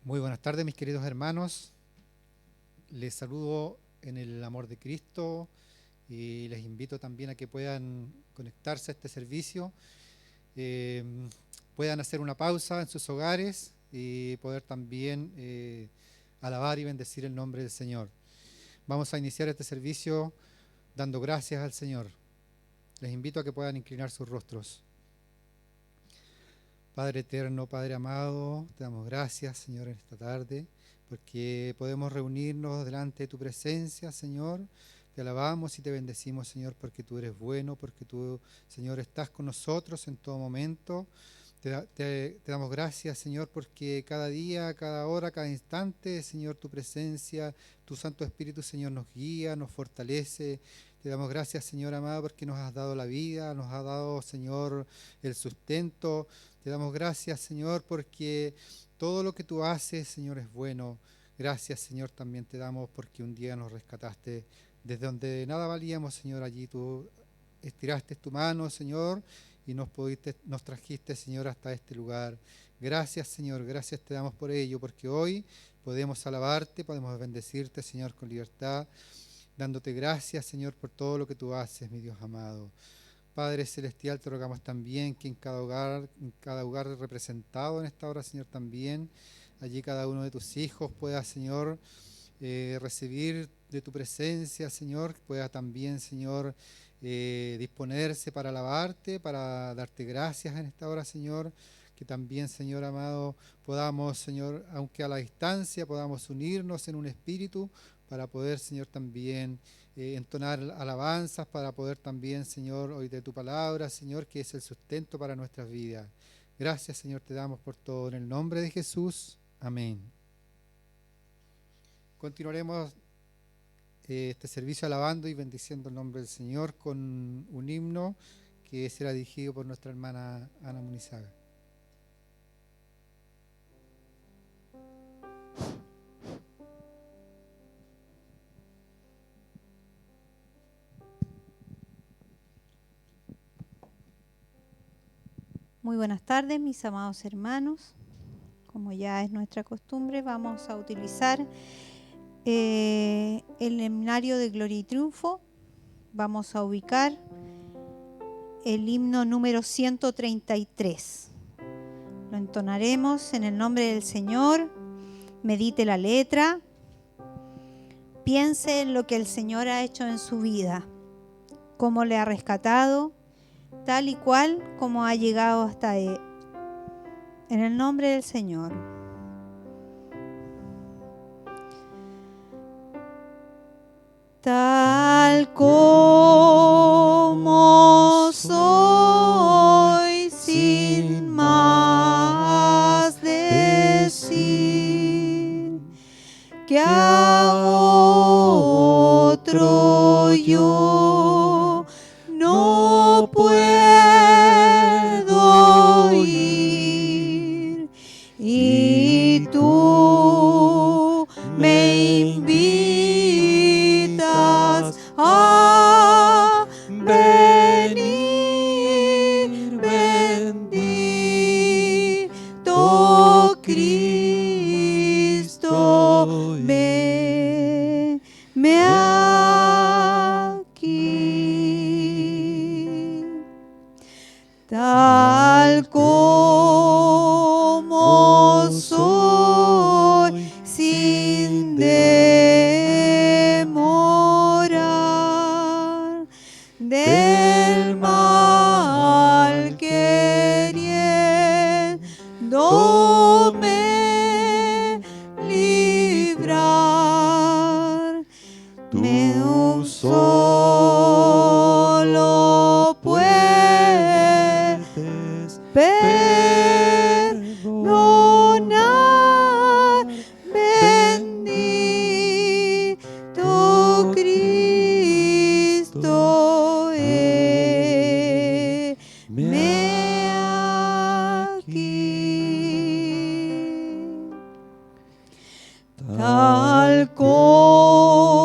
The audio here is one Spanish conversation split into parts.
Muy buenas tardes, mis queridos hermanos. Les saludo en el amor de Cristo y les invito también a que puedan conectarse a este servicio, eh, puedan hacer una pausa en sus hogares y poder también alabar y bendecir el nombre del Señor. Vamos a iniciar este servicio dando gracias al Señor. Les invito a que puedan inclinar sus rostros. Padre eterno, Padre amado, te damos gracias, Señor, en esta tarde, porque podemos reunirnos delante de tu presencia, Señor. Te alabamos y te bendecimos, Señor, porque tú eres bueno, porque tú, Señor, estás con nosotros en todo momento. Te damos gracias, Señor, porque cada día, cada hora, cada instante, Señor, tu presencia, tu Santo Espíritu, Señor, nos guía, nos fortalece. Te damos gracias, Señor amado, porque nos has dado la vida, nos has dado, Señor, el sustento. Te damos gracias, Señor, porque todo lo que tú haces, Señor, es bueno. Gracias, Señor, también te damos porque un día nos rescataste desde donde nada valíamos, Señor. Allí tú estiraste tu mano, Señor, y nos trajiste, Señor, hasta este lugar. Gracias, Señor, gracias te damos por ello, porque hoy podemos alabarte, podemos bendecirte, Señor, con libertad, dándote gracias, Señor, por todo lo que tú haces, mi Dios amado. Padre Celestial, te rogamos también que en cada hogar representado en esta hora, Señor, también, allí cada uno de tus hijos pueda, Señor, recibir de tu presencia, Señor, pueda también, Señor, disponerse para alabarte, para darte gracias en esta hora, Señor, que también, Señor amado, podamos, Señor, aunque a la distancia, podamos unirnos en un espíritu para poder, Señor, también entonar alabanzas, para poder también, Señor, oír de tu palabra, Señor, que es el sustento para nuestras vidas. Gracias, Señor, te damos por todo. En el nombre de Jesús. Amén. Continuaremos este servicio alabando y bendiciendo el nombre del Señor con un himno que será dirigido por nuestra hermana Ana Munizaga. Muy buenas tardes, mis amados hermanos. Como ya es nuestra costumbre, vamos a utilizar el himnario de Gloria y Triunfo. Vamos a ubicar el himno número 133. Lo entonaremos en el nombre del Señor. Medite la letra. Piense en lo que el Señor ha hecho en su vida, cómo le ha rescatado, tal y cual como ha llegado hasta él. En el nombre del Señor. Tal como soy, sin más decir, que a otro yo no puedo ir, y tú me invitas a venir, bendito Cristo, venme aquí. Tal como soy, sin demorar, del mal queriéndome librar. Tú solo puedes perdonar, bendito Cristo, heme aquí. Tal como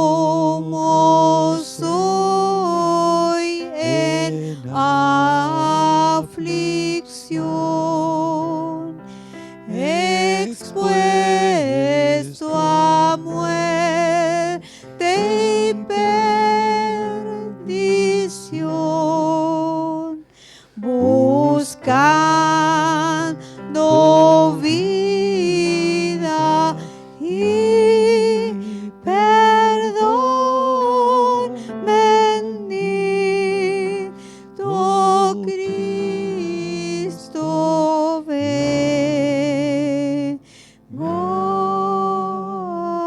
soy, en buscando vida y perdón, bendito Cristo, vengo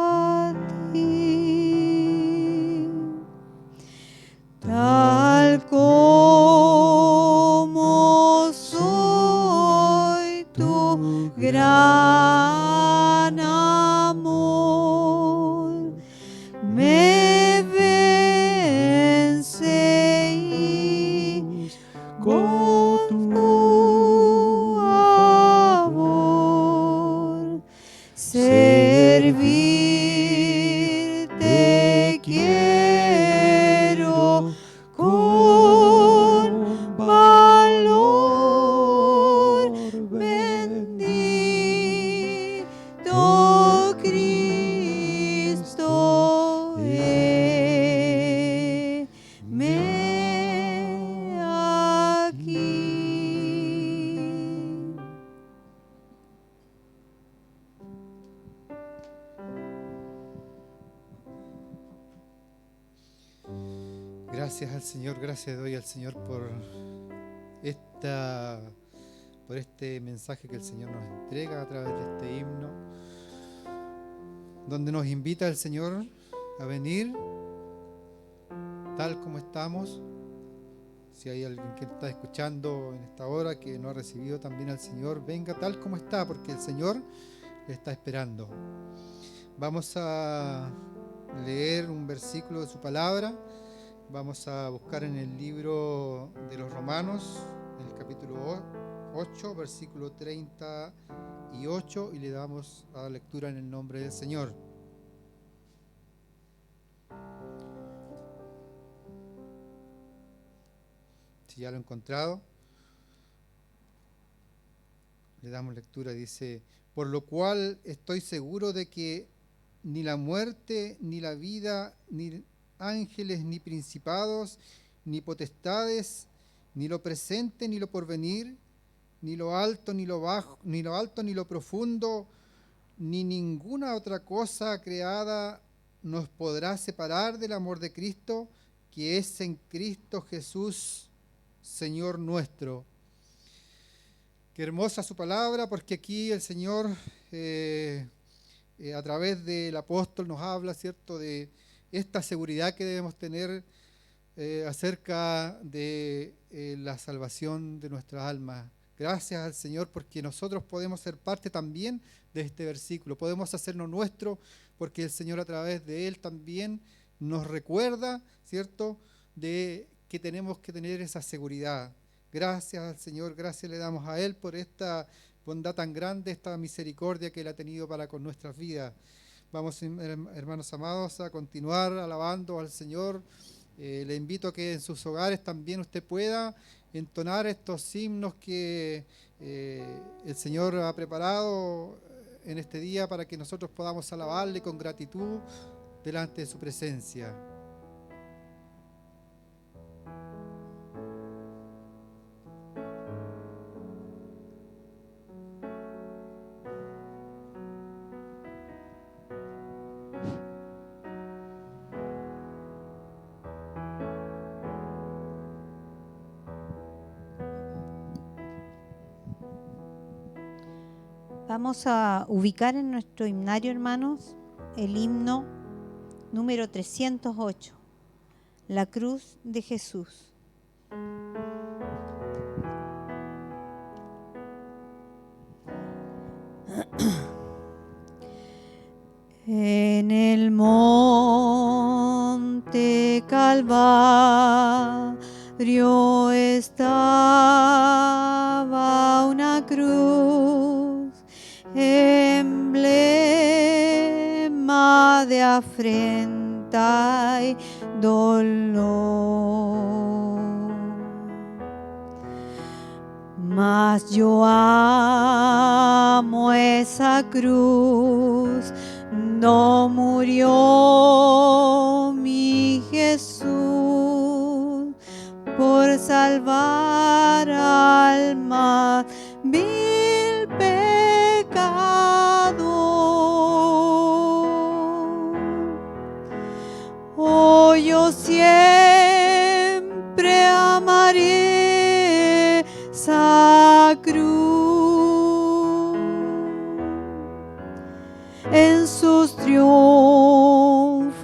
a ti. Tal como soy, tu gran amor me vence y con tu amor servirte quiero con valor, bendito Cristo, heme aquí. Gracias al Señor, gracias doy al Señor por este mensaje que el Señor nos entrega a través de este himno, donde nos invita el Señor a venir tal como estamos. Si hay alguien que está escuchando en esta hora que no ha recibido también al Señor, venga tal como está, porque el Señor le está esperando. Vamos a leer un versículo de su palabra. Vamos a buscar en el libro de los Romanos, en el capítulo 8, versículo 38, y le damos a la lectura en el nombre del Señor. Si ya lo he encontrado, le damos lectura. Dice: por lo cual estoy seguro de que ni la muerte, ni la vida, ni ángeles, ni principados, ni potestades, ni lo presente, ni lo porvenir, ni lo alto, ni lo bajo, ni lo alto, ni lo profundo, ni ninguna otra cosa creada nos podrá separar del amor de Cristo, que es en Cristo Jesús, Señor nuestro. Qué hermosa su palabra, porque aquí el Señor, a través del apóstol, nos habla, ¿cierto?, de esta seguridad que debemos tener acerca de la salvación de nuestras almas. Gracias al Señor, porque nosotros podemos ser parte también de este versículo, podemos hacerlo nuestro, porque el Señor a través de él también nos recuerda, ¿cierto?, de que tenemos que tener esa seguridad. Gracias al Señor, gracias le damos a Él por esta bondad tan grande, esta misericordia que Él ha tenido para con nuestras vidas. Vamos, hermanos amados, a continuar alabando al Señor. Le invito a que en sus hogares también usted pueda entonar estos himnos que el Señor ha preparado en este día para que nosotros podamos alabarle con gratitud delante de su presencia. Vamos a ubicar en nuestro himnario, hermanos, el himno número 308, La Cruz de Jesús. En el monte Calvario estaba una cruz, emblema de afrenta y dolor. Mas yo amo esa cruz, no murió mi Jesús por salvar al más vil pecado. Oh, yo siempre amaré esa cruz. En sus triunfos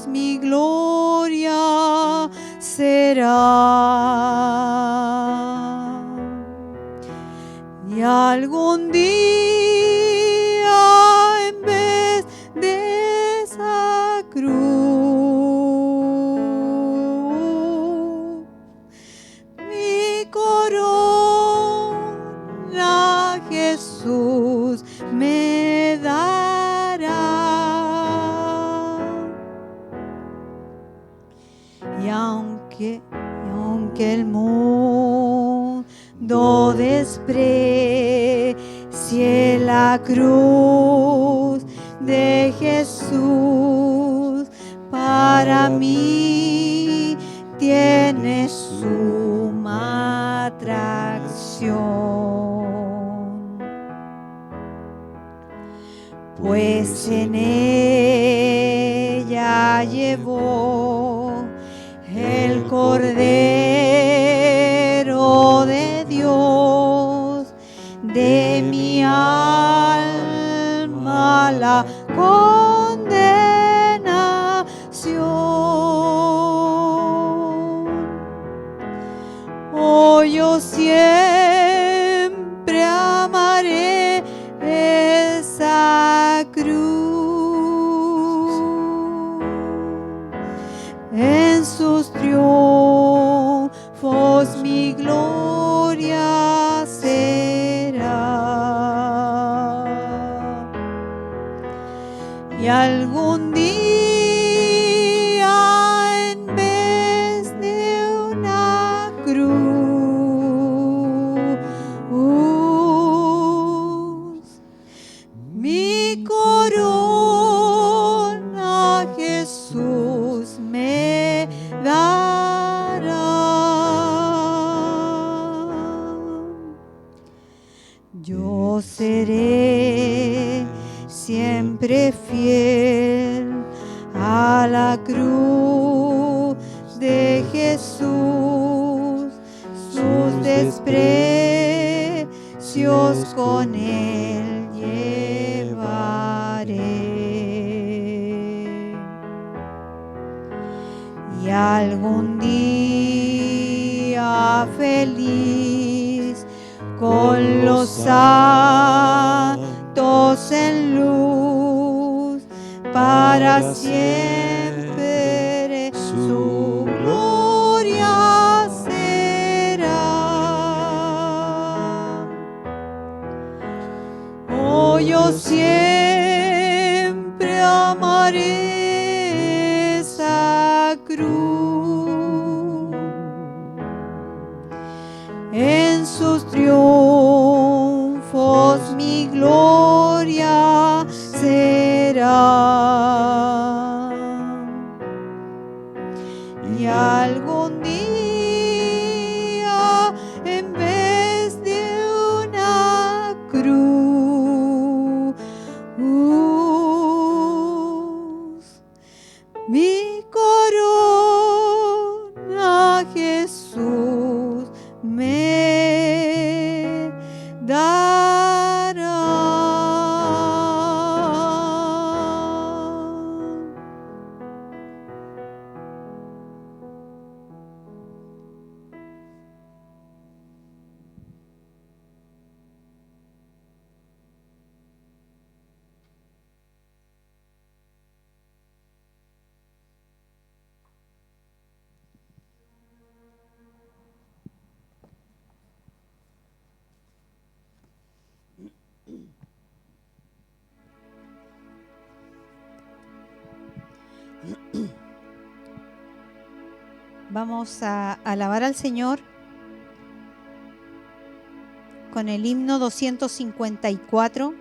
mi gloria será. Y algún día en vez de esa cruz, mi corona Jesús me dará. Y aunque el mundo desprecie la cruz de Jesús, para mí tiene suma atracción, pues en ella llevó el Cordero de Dios de mi alma la condenación. Oh, yo siempre amaré esa cruz. En sus triunfos mi gloria será. Y algún día en vez de una cruz, mi corona Jesús me dará. Yo seré siempre fiel a la cruz de Jesús, sus desprecios con él llevaré. Y algún día feliz con los santos en luz, para siempre su gloria será. Oh, yo siempre amaré esa cruz. En sus triunfos mi gloria será. Y algún día en vez de una cruz, mi corona Jesús me dará. Vamos a alabar al Señor con el himno 254,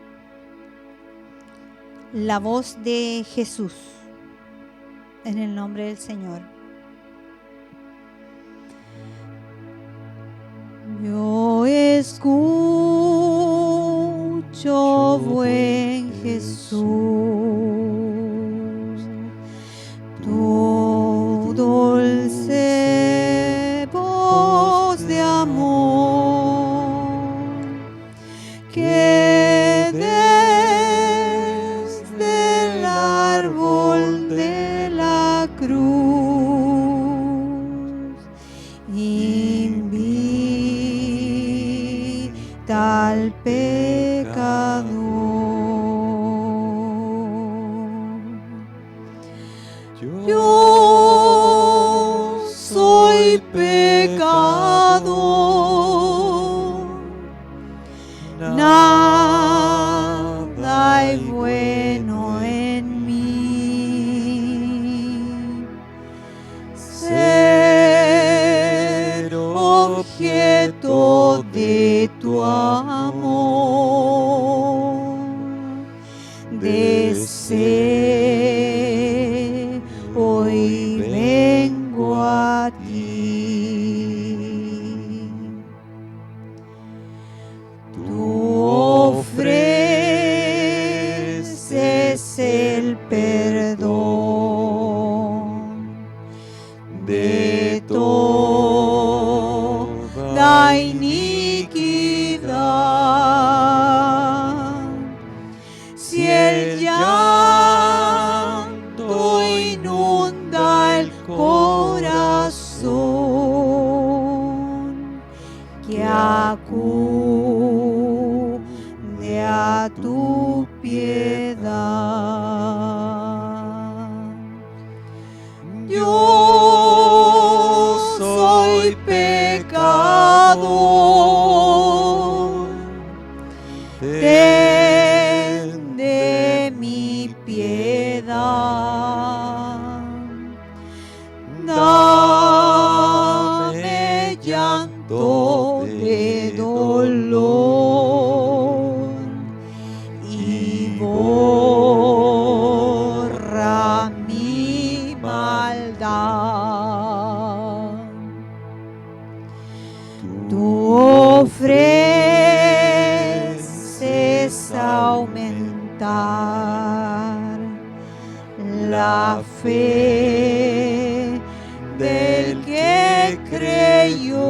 La voz de Jesús, en el nombre del Señor. escucho, buen Jesús, tu dulce voz de amor que desde el árbol de la cruz invita al pecador. Yo soy pecador, nada hay bueno en mí. Ser objeto de tu amor, deseo y vengo a ti. Tú ofreces el perdón de toda iniquidad. Si el llanto inunda el corazón, que acude a tu piedad. Yo soy pecador, ten de mi piedad. Dame llanto de dolor y borra mi maldad. Tú ofreces aumentar la fe del que creyó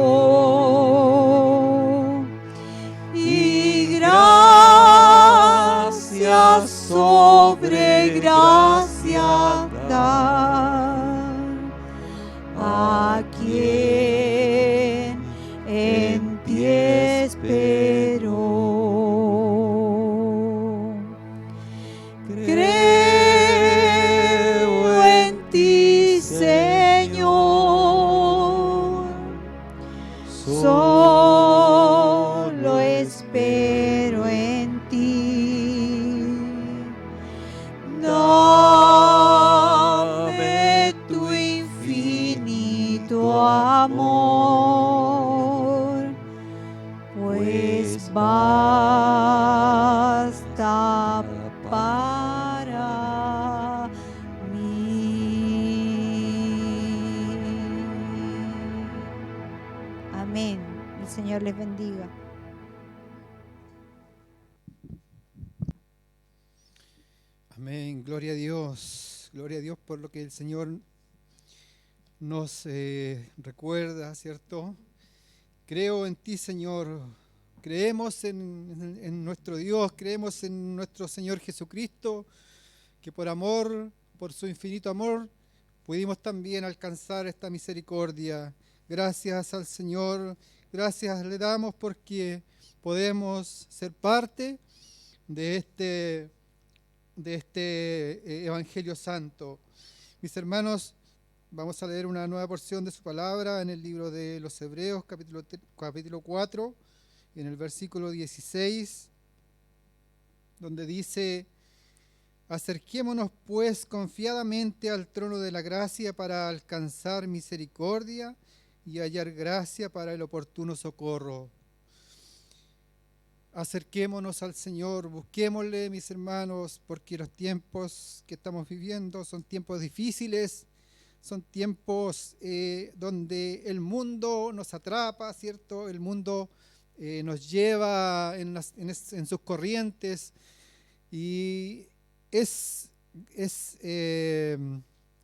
y gracia sobre gracia dar a quien en ti esperó. Creo en ti, Señor, solo espero en ti. Dame tu infinito amor, pues basta para mí. Amén. El Señor les bendiga. Amén, gloria a Dios por lo que el Señor nos recuerda, ¿cierto? Creo en ti, Señor. Creemos en nuestro Dios, creemos en nuestro Señor Jesucristo, que por amor, por su infinito amor, pudimos también alcanzar esta misericordia. Gracias al Señor, gracias le damos porque podemos ser parte de este Evangelio Santo. Mis hermanos, vamos a leer una nueva porción de su palabra en el libro de los Hebreos, capítulo 4, en el versículo 16, donde dice: acerquémonos pues confiadamente al trono de la gracia para alcanzar misericordia y hallar gracia para el oportuno socorro. Acerquémonos al Señor, busquémosle, mis hermanos, porque los tiempos que estamos viviendo son tiempos difíciles, son tiempos donde el mundo nos atrapa, ¿cierto? El mundo nos lleva en sus corrientes, y es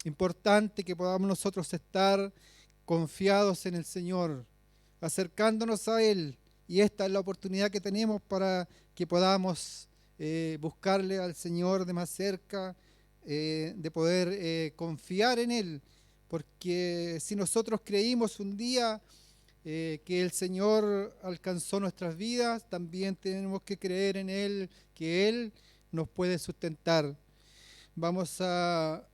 importante que podamos nosotros estar confiados en el Señor, acercándonos a Él, y esta es la oportunidad que tenemos para que podamos buscarle al Señor de más cerca, de poder confiar en Él, porque si nosotros creímos un día que el Señor alcanzó nuestras vidas, también tenemos que creer en Él, que Él nos puede sustentar. Vamos a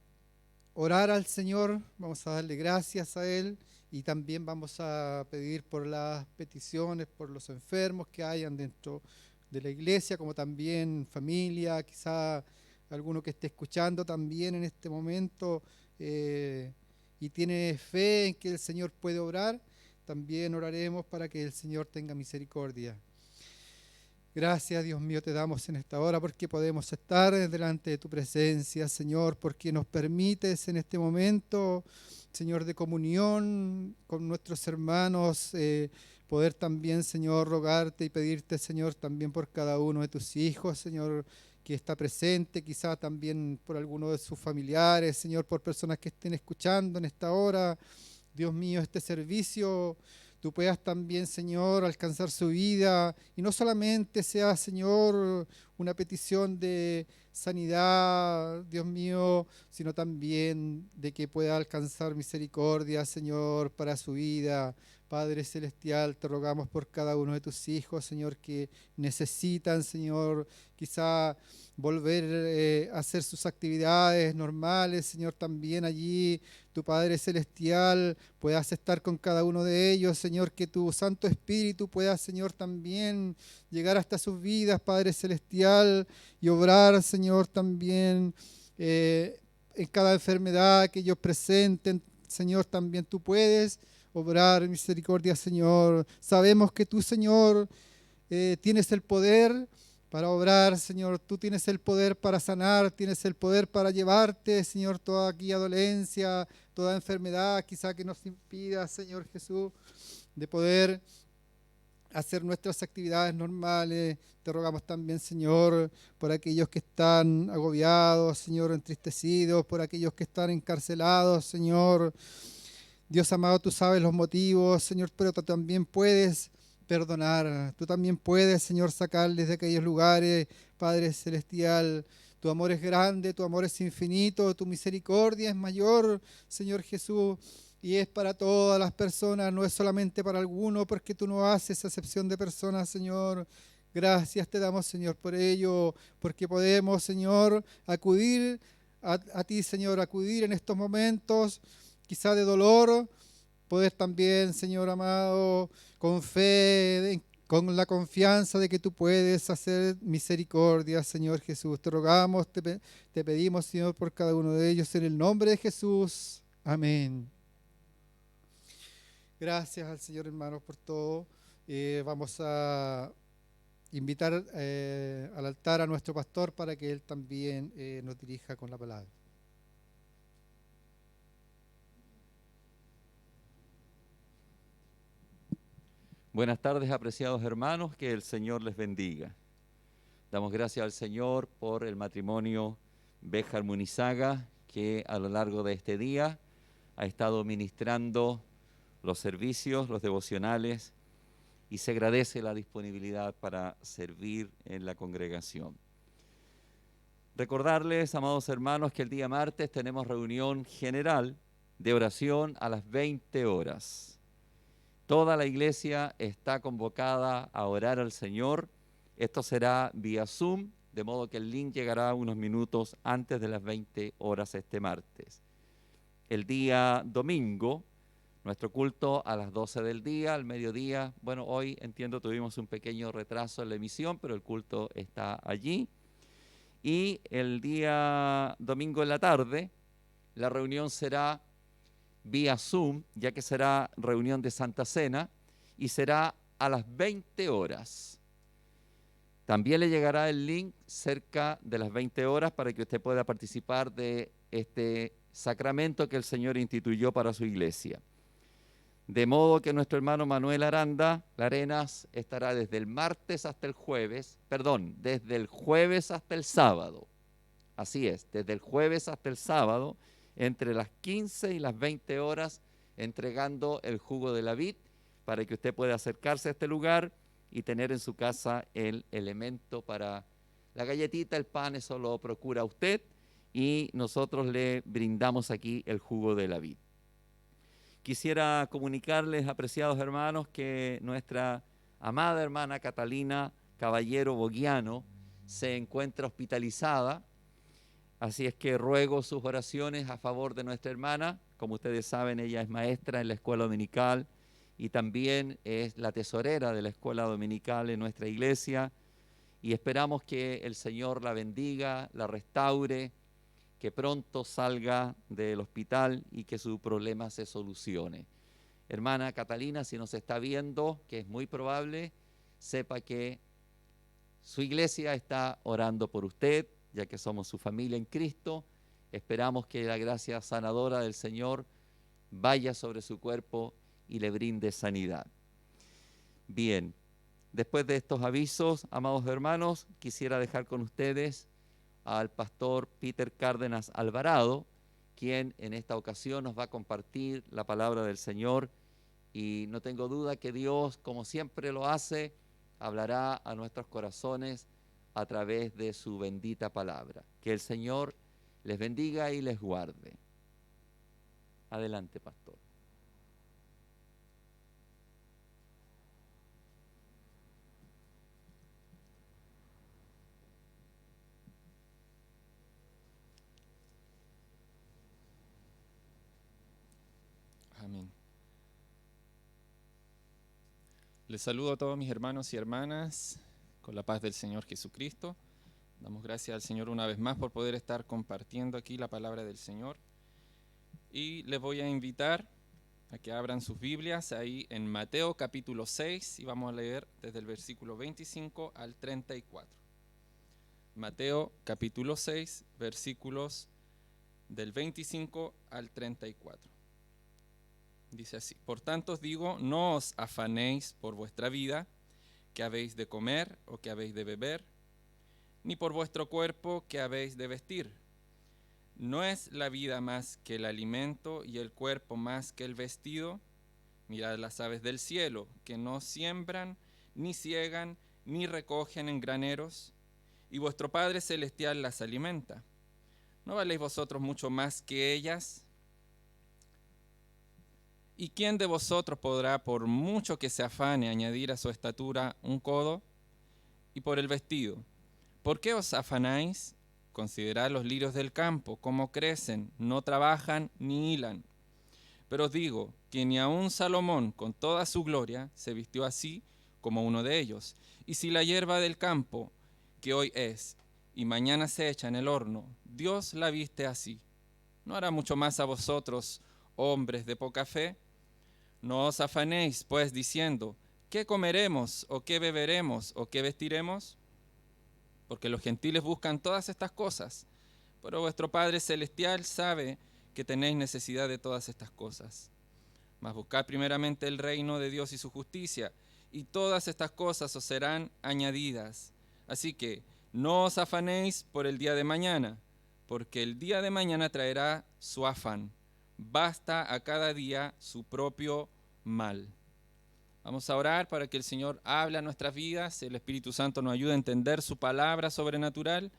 orar al Señor, vamos a darle gracias a Él, y también vamos a pedir por las peticiones, por los enfermos que hayan dentro de la iglesia, como también familia, quizá alguno que esté escuchando también en este momento y tiene fe en que el Señor puede obrar. También oraremos para que el Señor tenga misericordia. Gracias, Dios mío, te damos en esta hora porque podemos estar delante de tu presencia, Señor, porque nos permites en este momento, Señor, de comunión con nuestros hermanos, poder también, Señor, rogarte y pedirte, Señor, también por cada uno de tus hijos, Señor, que está presente, quizá también por alguno de sus familiares, Señor, por personas que estén escuchando en esta hora, Dios mío, este servicio. Tú puedas también, Señor, alcanzar su vida, y no solamente sea, Señor, una petición de sanidad, Dios mío, sino también de que pueda alcanzar misericordia, Señor, para su vida. Padre Celestial, te rogamos por cada uno de tus hijos, Señor, que necesitan, Señor, quizá volver a hacer sus actividades normales, Señor, también allí tu Padre Celestial puedas estar con cada uno de ellos, Señor, que tu Santo Espíritu pueda, Señor, también llegar hasta sus vidas, Padre Celestial, y obrar, Señor, también en cada enfermedad que ellos presenten, Señor, también tú puedes obrar misericordia, Señor. Sabemos que tú, Señor, tienes el poder para obrar, Señor. Tú tienes el poder para sanar, tienes el poder para llevarte, Señor, toda aquella dolencia, toda enfermedad quizá que nos impida, Señor Jesús, de poder hacer nuestras actividades normales. Te rogamos también, Señor, por aquellos que están agobiados, Señor, entristecidos, por aquellos que están encarcelados, Señor. Dios amado, tú sabes los motivos, Señor, pero tú también puedes perdonar. Tú también puedes, Señor, sacarles de aquellos lugares, Padre Celestial. Tu amor es grande, tu amor es infinito, tu misericordia es mayor, Señor Jesús, y es para todas las personas, no es solamente para algunos, porque tú no haces acepción de personas, Señor. Gracias te damos, Señor, por ello, porque podemos, Señor, acudir a ti, Señor, acudir en estos momentos, quizá de dolor, poder también, Señor amado, con fe, con la confianza de que tú puedes hacer misericordia, Señor Jesús. Te rogamos, te pedimos, Señor, por cada uno de ellos, en el nombre de Jesús. Amén. Gracias al Señor, hermanos, por todo. Vamos a invitar al altar a nuestro pastor para que él también nos dirija con la palabra. Buenas tardes, apreciados hermanos, que el Señor les bendiga. Damos gracias al Señor por el matrimonio Béjar Munizaga, que a lo largo de este día ha estado ministrando los servicios, los devocionales, y se agradece la disponibilidad para servir en la congregación. Recordarles, amados hermanos, que el día martes tenemos reunión general de oración a las 20 horas. Toda la iglesia está convocada a orar al Señor. Esto será vía Zoom, de modo que el link llegará unos minutos antes de las 20 horas este martes. El día domingo, nuestro culto a las 12 del día, al mediodía. Bueno, hoy entiendo tuvimos un pequeño retraso en la emisión, pero el culto está allí. Y el día domingo en la tarde, la reunión será vía Zoom, ya que será reunión de Santa Cena, y será a las 20 horas. También le llegará el link cerca de las 20 horas para que usted pueda participar de este sacramento que el Señor instituyó para su iglesia. De modo que nuestro hermano Manuel Aranda Larenas estará desde el martes hasta el jueves, desde el jueves hasta el sábado. Así es, desde el jueves hasta el sábado, entre las 15 y las 20 horas, entregando el jugo de la vid para que usted pueda acercarse a este lugar y tener en su casa el elemento para la galletita, el pan, eso lo procura usted y nosotros le brindamos aquí el jugo de la vid. Quisiera comunicarles, apreciados hermanos, que nuestra amada hermana Catalina Caballero Boguiano se encuentra hospitalizada. Así es que ruego sus oraciones a favor de nuestra hermana. Como ustedes saben, ella es maestra en la escuela dominical y también es la tesorera de la escuela dominical en nuestra iglesia. Y esperamos que el Señor la bendiga, la restaure, que pronto salga del hospital y que su problema se solucione. Hermana Catalina, si nos está viendo, que es muy probable, sepa que su iglesia está orando por usted, ya que somos su familia en Cristo. Esperamos que la gracia sanadora del Señor vaya sobre su cuerpo y le brinde sanidad. Bien, después de estos avisos, amados hermanos, quisiera dejar con ustedes al pastor Peter Cárdenas Alvarado, quien en esta ocasión nos va a compartir la palabra del Señor, y no tengo duda que Dios, como siempre lo hace, hablará a nuestros corazones a través de su bendita palabra. Que el Señor les bendiga y les guarde. Adelante, pastor. Amén. Les saludo a todos mis hermanos y hermanas con la paz del Señor Jesucristo. Damos gracias al Señor una vez más por poder estar compartiendo aquí la palabra del Señor. Y les voy a invitar a que abran sus Biblias ahí en Mateo capítulo 6 y vamos a leer desde el versículo 25 al 34. Mateo capítulo 6, versículos del 25 al 34. Dice así: por tanto os digo, no os afanéis por vuestra vida, que habéis de comer o que habéis de beber, ni por vuestro cuerpo, que habéis de vestir. ¿No es la vida más que el alimento y el cuerpo más que el vestido? Mirad las aves del cielo, que no siembran, ni siegan, ni recogen en graneros, y vuestro Padre Celestial las alimenta. ¿No valéis vosotros mucho más que ellas? ¿Y quién de vosotros podrá, por mucho que se afane, añadir a su estatura un codo? Y por el vestido, ¿por qué os afanáis? Considerad los lirios del campo, cómo crecen, no trabajan ni hilan. Pero os digo que ni aun Salomón, con toda su gloria, se vistió así como uno de ellos. Y si la hierba del campo, que hoy es y mañana se echa en el horno, Dios la viste así, ¿no hará mucho más a vosotros, hombres de poca fe? No os afanéis, pues, diciendo, ¿qué comeremos, o qué beberemos, o qué vestiremos? Porque los gentiles buscan todas estas cosas, pero vuestro Padre Celestial sabe que tenéis necesidad de todas estas cosas. Mas buscad primeramente el reino de Dios y su justicia, y todas estas cosas os serán añadidas. Así que no os afanéis por el día de mañana, porque el día de mañana traerá su afán. Basta a cada día su propio mal. Vamos a orar para que el Señor hable a nuestras vidas, el Espíritu Santo nos ayude a entender su palabra sobrenatural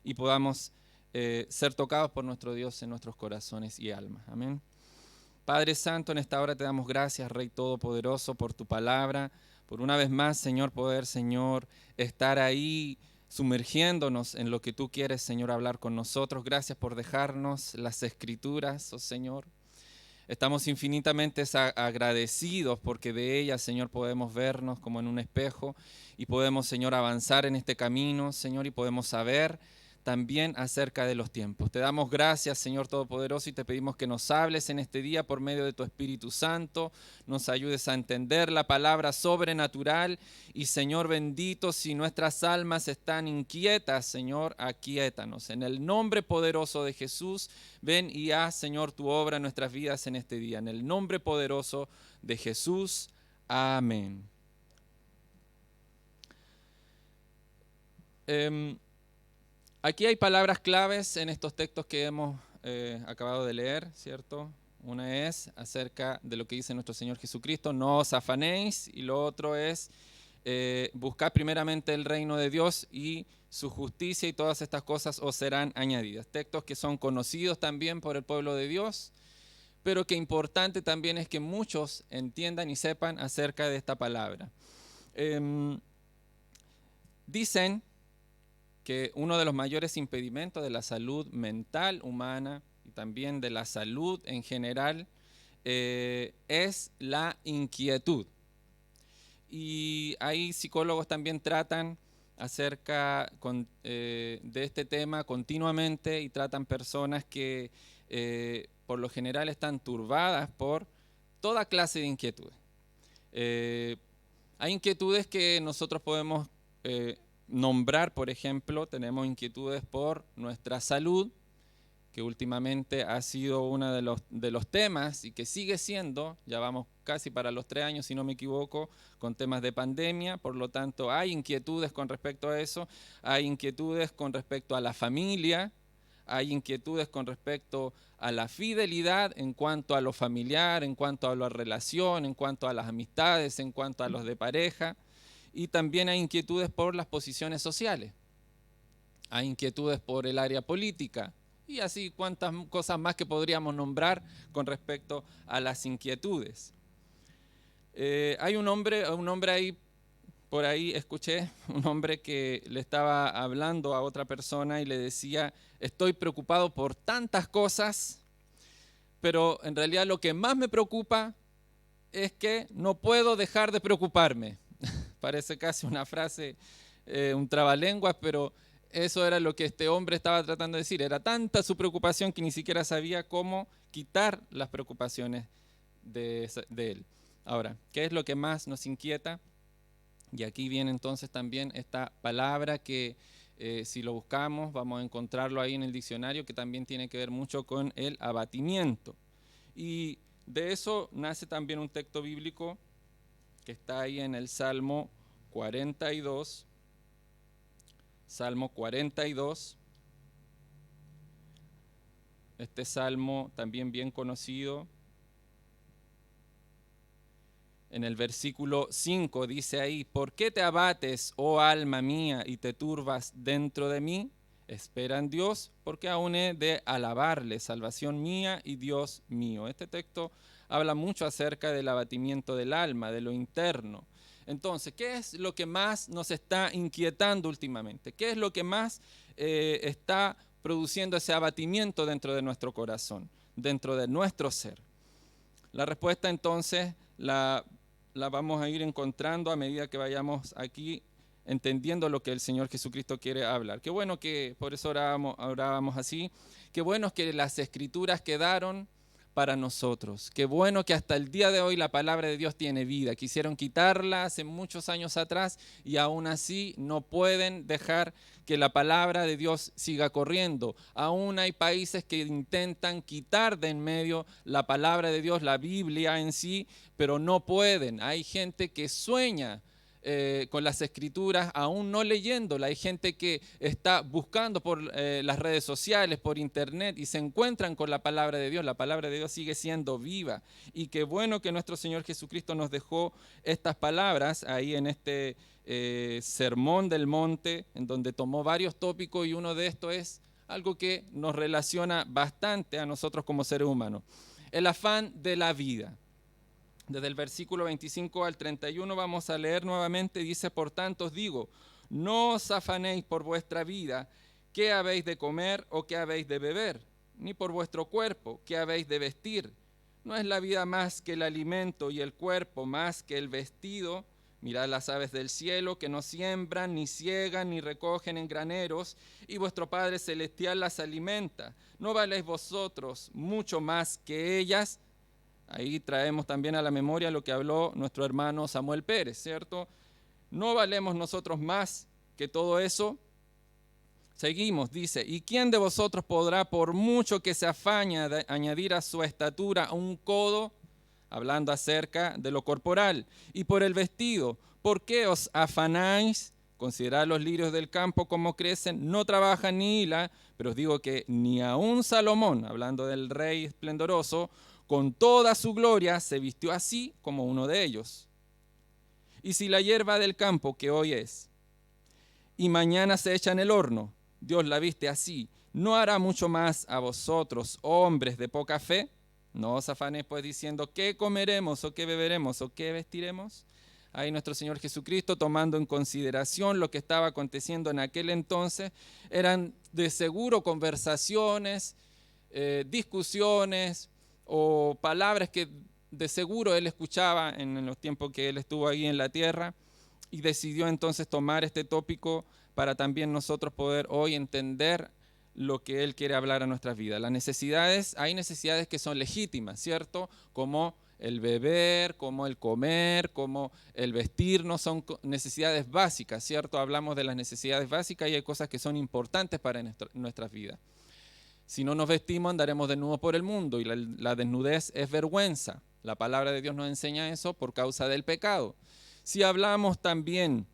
y podamos ser tocados por nuestro Dios en nuestros corazones y almas. Amén. Padre Santo, en esta hora te damos gracias, Rey Todopoderoso, por tu palabra, por una vez más, Señor, poder, Señor, estar ahí sumergiéndonos en lo que tú quieres, Señor, hablar con nosotros. Gracias por dejarnos las Escrituras, oh Señor. Estamos infinitamente agradecidos porque de ellas, Señor, podemos vernos como en un espejo y podemos, Señor, avanzar en este camino, Señor, y podemos saber también acerca de los tiempos. Te damos gracias, Señor Todopoderoso, y te pedimos que nos hables en este día por medio de tu Espíritu Santo, nos ayudes a entender la palabra sobrenatural y, Señor bendito, si nuestras almas están inquietas, Señor, aquíétanos. En el nombre poderoso de Jesús, ven y haz, Señor, tu obra en nuestras vidas en este día. En el nombre poderoso de Jesús, amén. Aquí hay palabras claves en estos textos que hemos acabado de leer, ¿cierto? Una es acerca de lo que dice nuestro Señor Jesucristo, no os afanéis, y lo otro es buscar primeramente el reino de Dios y su justicia, y todas estas cosas os serán añadidas. Textos que son conocidos también por el pueblo de Dios, pero que importante también es que muchos entiendan y sepan acerca de esta palabra. Dicen que uno de los mayores impedimentos de la salud mental humana y también de la salud en general es la inquietud. Y ahí psicólogos también tratan acerca de este tema continuamente, y tratan personas que por lo general están turbadas por toda clase de inquietudes. Hay inquietudes que nosotros podemos nombrar, por ejemplo, tenemos inquietudes por nuestra salud, que últimamente ha sido uno de los temas y que sigue siendo, ya vamos casi para los 3 años, si no me equivoco, con temas de pandemia. Por lo tanto, hay inquietudes con respecto a eso, hay inquietudes con respecto a la familia, hay inquietudes con respecto a la fidelidad en cuanto a lo familiar, en cuanto a la relación, en cuanto a las amistades, en cuanto a los de pareja. Y también hay inquietudes por las posiciones sociales, hay inquietudes por el área política, y así cuantas cosas más que podríamos nombrar con respecto a las inquietudes. Hay un hombre ahí, por ahí escuché, un hombre que le estaba hablando a otra persona y le decía: estoy preocupado por tantas cosas, pero en realidad lo que más me preocupa es que no puedo dejar de preocuparme. Parece casi una frase, un trabalenguas, pero eso era lo que este hombre estaba tratando de decir. Era tanta su preocupación que ni siquiera sabía cómo quitar las preocupaciones de él. Ahora, ¿qué es lo que más nos inquieta? Y aquí viene entonces también esta palabra que si lo buscamos vamos a encontrarlo ahí en el diccionario, que también tiene que ver mucho con el abatimiento. Y de eso nace también un texto bíblico que está ahí en el Salmo 42. Salmo 42. Este salmo también bien conocido. En el versículo 5 dice ahí: ¿por qué te abates, oh alma mía, y te turbas dentro de mí? Espera en Dios, porque aún he de alabarle, salvación mía y Dios mío. Este texto habla mucho acerca del abatimiento del alma, de lo interno. Entonces, ¿qué es lo que más nos está inquietando últimamente? ¿Qué es lo que más está produciendo ese abatimiento dentro de nuestro corazón, dentro de nuestro ser? La respuesta entonces la vamos a ir encontrando a medida que vayamos aquí entendiendo lo que el Señor Jesucristo quiere hablar. Qué bueno que, por eso orábamos así, qué bueno es que las Escrituras quedaron para nosotros. Qué bueno que hasta el día de hoy la palabra de Dios tiene vida. Quisieron quitarla hace muchos años atrás y aún así no pueden dejar que la palabra de Dios siga corriendo. Aún hay países que intentan quitar de en medio la palabra de Dios, la Biblia en sí, pero no pueden. Hay gente que sueña con las Escrituras, aún no leyéndola. Hay gente que está buscando por las redes sociales, por internet, y se encuentran con la palabra de Dios. La palabra de Dios sigue siendo viva, y qué bueno que nuestro Señor Jesucristo nos dejó estas palabras ahí en este sermón del monte, en donde tomó varios tópicos, y uno de estos es algo que nos relaciona bastante a nosotros como seres humanos: el afán de la vida. Desde el versículo 25 al 31 vamos a leer nuevamente. Dice: por tanto os digo, no os afanéis por vuestra vida, qué habéis de comer o qué habéis de beber, ni por vuestro cuerpo, qué habéis de vestir. ¿No es la vida más que el alimento y el cuerpo más que el vestido? Mirad las aves del cielo, que no siembran, ni ciegan, ni recogen en graneros, y vuestro Padre Celestial las alimenta. ¿No valéis vosotros mucho más que ellas? Ahí traemos también a la memoria lo que habló nuestro hermano Samuel Pérez, ¿cierto? ¿No valemos nosotros más que todo eso? Seguimos, dice, ¿y quién de vosotros podrá, por mucho que se afañe, añadir a su estatura un codo? Hablando acerca de lo corporal. Y por el vestido, ¿por qué os afanáis? Considerad los lirios del campo como crecen, no trabajan ni hilan, pero os digo que ni aun Salomón, hablando del rey esplendoroso, con toda su gloria se vistió así como uno de ellos. Y si la hierba del campo que hoy es, y mañana se echa en el horno, Dios la viste así, ¿no hará mucho más a vosotros, hombres de poca fe? No os afanéis pues diciendo, ¿qué comeremos o qué beberemos o qué vestiremos? Ahí nuestro Señor Jesucristo, tomando en consideración lo que estaba aconteciendo en aquel entonces, eran de seguro conversaciones, discusiones o palabras que de seguro él escuchaba en los tiempos que él estuvo ahí en la tierra, y decidió entonces tomar este tópico para también nosotros poder hoy entender lo que Él quiere hablar a nuestras vidas. Las necesidades, hay necesidades que son legítimas, ¿cierto? Como el beber, como el comer, como el vestirnos, son necesidades básicas, ¿cierto? Hablamos de las necesidades básicas y hay cosas que son importantes para nuestras vidas. Si no nos vestimos, andaremos desnudos por el mundo y la desnudez es vergüenza. La palabra de Dios nos enseña eso por causa del pecado. Si hablamos también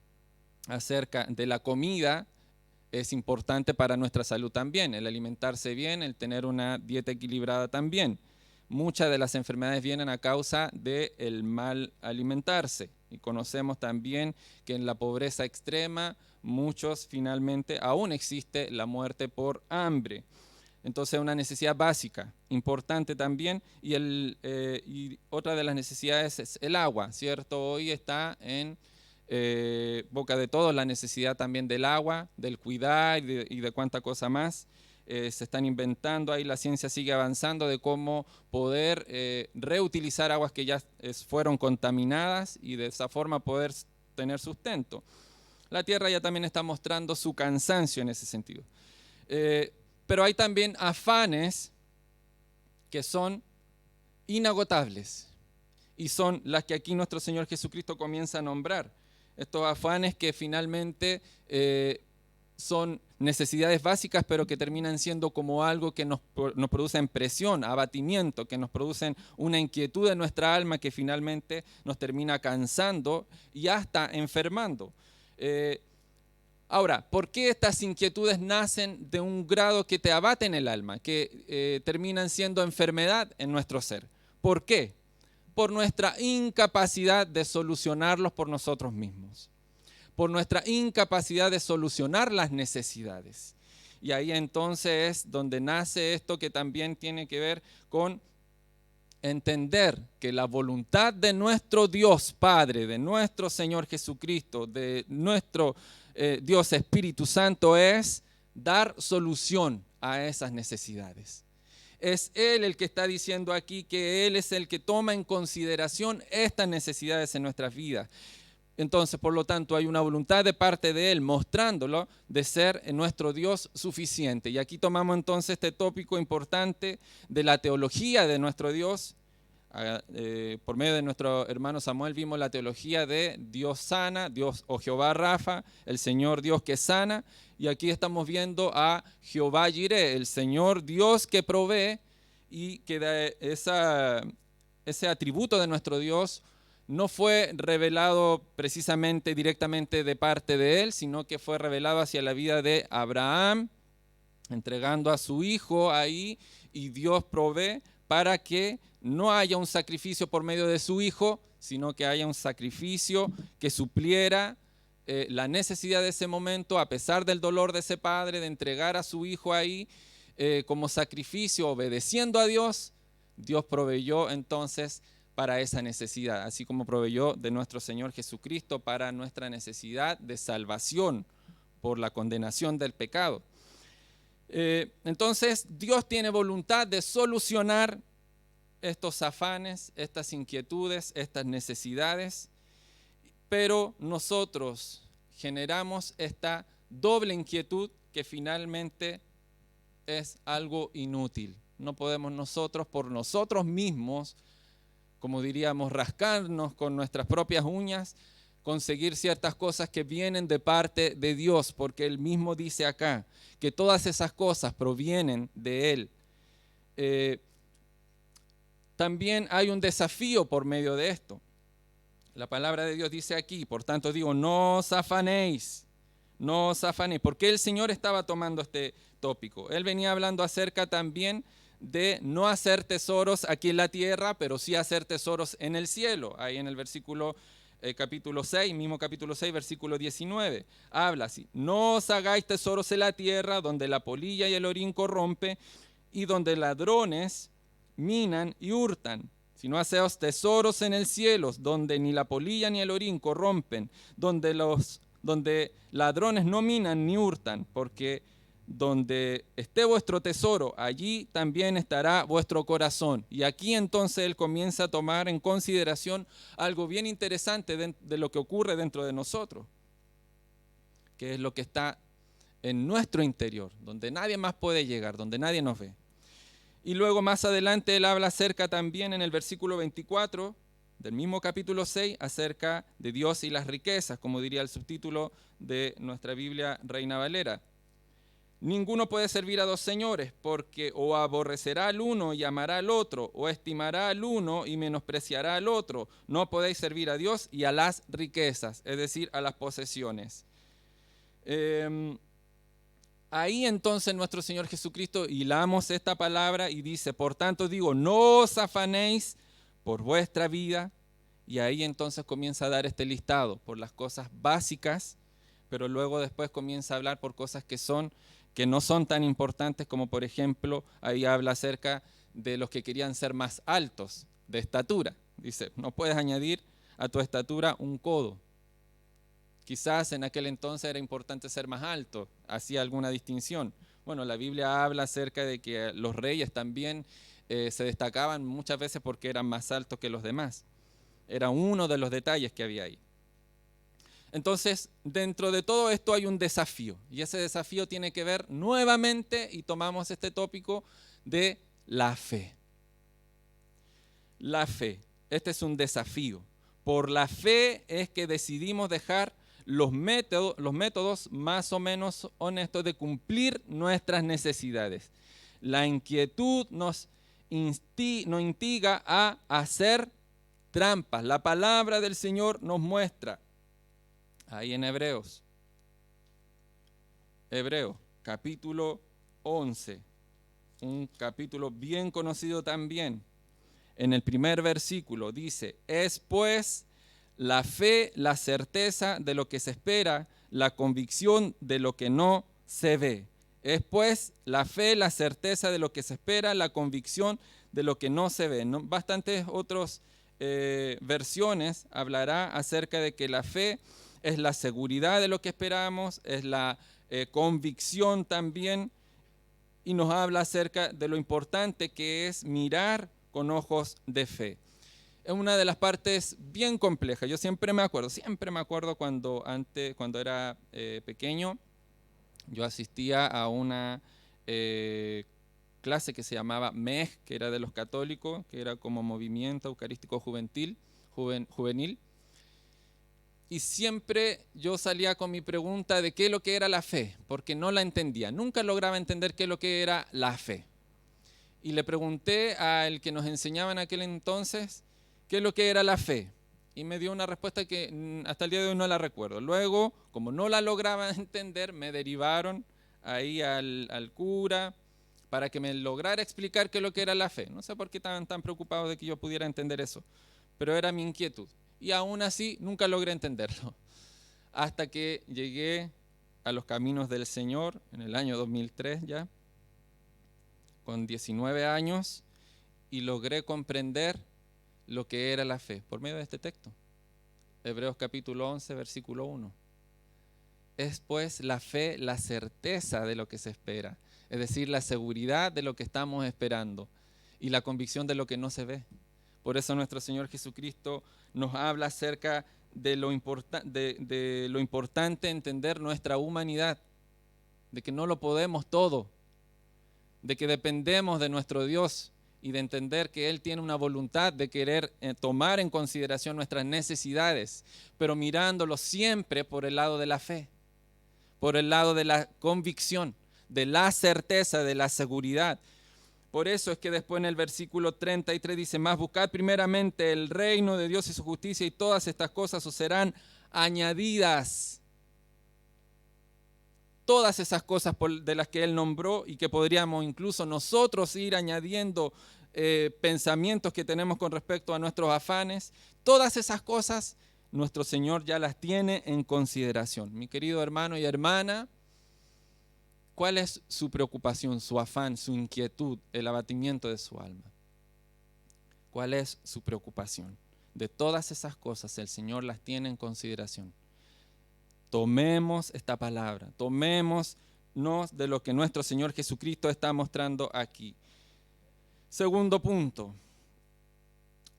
acerca de la comida, es importante para nuestra salud también, el alimentarse bien, el tener una dieta equilibrada también. Muchas de las enfermedades vienen a causa del mal alimentarse y conocemos también que en la pobreza extrema muchos finalmente aún existe la muerte por hambre. Entonces una necesidad básica, importante también, y otra de las necesidades es el agua, ¿cierto? Hoy está en boca de todos la necesidad también del agua, del cuidar y de cuánta cosa más. Se están inventando, ahí la ciencia sigue avanzando de cómo poder reutilizar aguas que ya fueron contaminadas y de esa forma poder tener sustento. La tierra ya también está mostrando su cansancio en ese sentido. Pero hay también afanes que son inagotables y son las que aquí nuestro Señor Jesucristo comienza a nombrar. Estos afanes que finalmente son necesidades básicas, pero que terminan siendo como algo que nos producen presión, abatimiento, que nos producen una inquietud en nuestra alma que finalmente nos termina cansando y hasta enfermando. Ahora, ¿por qué estas inquietudes nacen de un grado que te abate en el alma, que terminan siendo enfermedad en nuestro ser? ¿Por qué? Por nuestra incapacidad de solucionarlos por nosotros mismos, por nuestra incapacidad de solucionar las necesidades. Y ahí entonces es donde nace esto que también tiene que ver con entender que la voluntad de nuestro Dios Padre, de nuestro Señor Jesucristo, de nuestro Dios Espíritu Santo es dar solución a esas necesidades. Es Él el que está diciendo aquí que Él es el que toma en consideración estas necesidades en nuestras vidas. Entonces, por lo tanto, hay una voluntad de parte de Él mostrándolo de ser nuestro Dios suficiente. Y aquí tomamos entonces este tópico importante de la teología de nuestro Dios. Por medio de nuestro hermano Samuel vimos la teología de Dios sana, Dios o Jehová Rafa, el Señor Dios que sana, y aquí estamos viendo a Jehová Jireh, el Señor Dios que provee, y que ese atributo de nuestro Dios no fue revelado precisamente directamente de parte de Él, sino que fue revelado hacia la vida de Abraham, entregando a su hijo ahí, y Dios provee para que no haya un sacrificio por medio de su hijo, sino que haya un sacrificio que supliera la necesidad de ese momento, a pesar del dolor de ese padre, de entregar a su hijo ahí como sacrificio, obedeciendo a Dios. Dios proveyó entonces para esa necesidad, así como proveyó de nuestro Señor Jesucristo para nuestra necesidad de salvación por la condenación del pecado. Entonces Dios tiene voluntad de solucionar estos afanes, estas inquietudes, estas necesidades, pero nosotros generamos esta doble inquietud que finalmente es algo inútil. No podemos nosotros por nosotros mismos, como diríamos, rascarnos con nuestras propias uñas, conseguir ciertas cosas que vienen de parte de Dios, porque Él mismo dice acá que todas esas cosas provienen de Él. También hay un desafío por medio de esto. La palabra de Dios dice aquí, por tanto digo, no os afanéis, no os afanéis. ¿Por qué el Señor estaba tomando este tópico? Él venía hablando acerca también de no hacer tesoros aquí en la tierra, pero sí hacer tesoros en el cielo. Ahí en el versículo capítulo 6, mismo capítulo 6, versículo 19, habla así: no os hagáis tesoros en la tierra, donde la polilla y el orín corrompe, y donde ladrones minan y hurtan, sino haceos tesoros en el cielo, donde ni la polilla ni el orín corrompen, donde ladrones no minan ni hurtan, porque donde esté vuestro tesoro, allí también estará vuestro corazón. Y aquí entonces él comienza a tomar en consideración algo bien interesante de lo que ocurre dentro de nosotros, que es lo que está en nuestro interior, donde nadie más puede llegar, donde nadie nos ve. Y luego más adelante él habla acerca también en el versículo 24 del mismo capítulo 6, acerca de Dios y las riquezas, como diría el subtítulo de nuestra Biblia Reina Valera. Ninguno puede servir a dos señores, porque o aborrecerá al uno y amará al otro, o estimará al uno y menospreciará al otro. No podéis servir a Dios y a las riquezas, es decir, a las posesiones. Ahí entonces nuestro Señor Jesucristo hilamos esta palabra y dice, por tanto digo, no os afanéis por vuestra vida. Y ahí entonces comienza a dar este listado por las cosas básicas, pero luego después comienza a hablar por cosas que no son tan importantes, como por ejemplo, ahí habla acerca de los que querían ser más altos de estatura. Dice, no puedes añadir a tu estatura un codo. Quizás en aquel entonces era importante ser más alto, hacía alguna distinción. Bueno, la Biblia habla acerca de que los reyes también se destacaban muchas veces porque eran más altos que los demás. Era uno de los detalles que había ahí. Entonces, dentro de todo esto hay un desafío, y ese desafío tiene que ver nuevamente, y tomamos este tópico de la fe. La fe, este es un desafío. Por la fe es que decidimos dejar los métodos más o menos honestos de cumplir nuestras necesidades. La inquietud nos instiga a hacer trampas. La palabra del Señor nos muestra, ahí en Hebreos capítulo 11, un capítulo bien conocido también. En el primer versículo dice, es pues la fe, la certeza de lo que se espera, la convicción de lo que no se ve. Es pues la fe, la certeza de lo que se espera, la convicción de lo que no se ve. Bastantes otras versiones hablará acerca de que la fe es la seguridad de lo que esperamos, es la convicción también, y nos habla acerca de lo importante que es mirar con ojos de fe. Es una de las partes bien complejas. Yo siempre me acuerdo cuando era pequeño, yo asistía a una clase que se llamaba MEG, que era de los católicos, que era como Movimiento Eucarístico Juvenil. Y siempre yo salía con mi pregunta de qué es lo que era la fe, porque no la entendía. Nunca lograba entender qué es lo que era la fe. Y le pregunté al que nos enseñaba en aquel entonces qué es lo que era la fe. Y me dio una respuesta que hasta el día de hoy no la recuerdo. Luego, como no la lograba entender, me derivaron ahí al cura para que me lograra explicar qué es lo que era la fe. No sé por qué estaban tan preocupados de que yo pudiera entender eso, pero era mi inquietud. Y aún así nunca logré entenderlo. Hasta que llegué a los caminos del Señor en el año 2003 ya, con 19 años, y logré comprender lo que era la fe por medio de este texto. Hebreos capítulo 11, versículo 1. Es pues la fe, la certeza de lo que se espera, es decir, la seguridad de lo que estamos esperando y la convicción de lo que no se ve. Por eso nuestro Señor Jesucristo nos habla acerca de lo importante entender nuestra humanidad, de que no lo podemos todo, de que dependemos de nuestro Dios y de entender que Él tiene una voluntad de querer tomar en consideración nuestras necesidades, pero mirándolo siempre por el lado de la fe, por el lado de la convicción, de la certeza, de la seguridad. Por eso es que después en el versículo 33 dice, más buscad primeramente el reino de Dios y su justicia y todas estas cosas os serán añadidas. Todas esas cosas de las que Él nombró y que podríamos incluso nosotros ir añadiendo pensamientos que tenemos con respecto a nuestros afanes, todas esas cosas nuestro Señor ya las tiene en consideración. Mi querido hermano y hermana, ¿cuál es su preocupación, su afán, su inquietud, el abatimiento de su alma? ¿Cuál es su preocupación? De todas esas cosas el Señor las tiene en consideración. Tomemos esta palabra, tomémonos de lo que nuestro Señor Jesucristo está mostrando aquí. Segundo punto,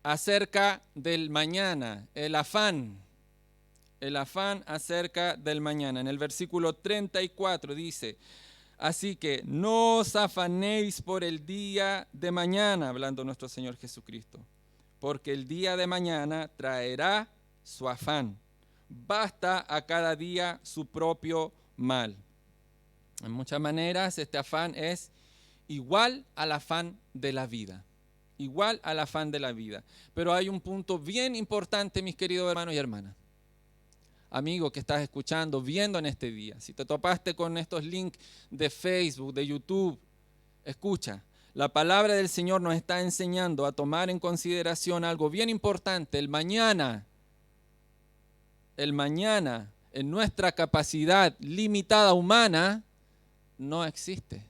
acerca del mañana, el afán acerca del mañana. En el versículo 34 dice, así que no os afanéis por el día de mañana, hablando nuestro Señor Jesucristo, porque el día de mañana traerá su afán. Basta a cada día su propio mal. En muchas maneras este afán es igual al afán de la vida. Igual al afán de la vida. Pero hay un punto bien importante, mis queridos hermanos y hermanas. Amigo que estás escuchando, viendo en este día. Si te topaste con estos links de Facebook, de YouTube, escucha. La palabra del Señor nos está enseñando a tomar en consideración algo bien importante. El mañana, en nuestra capacidad limitada humana, no existe.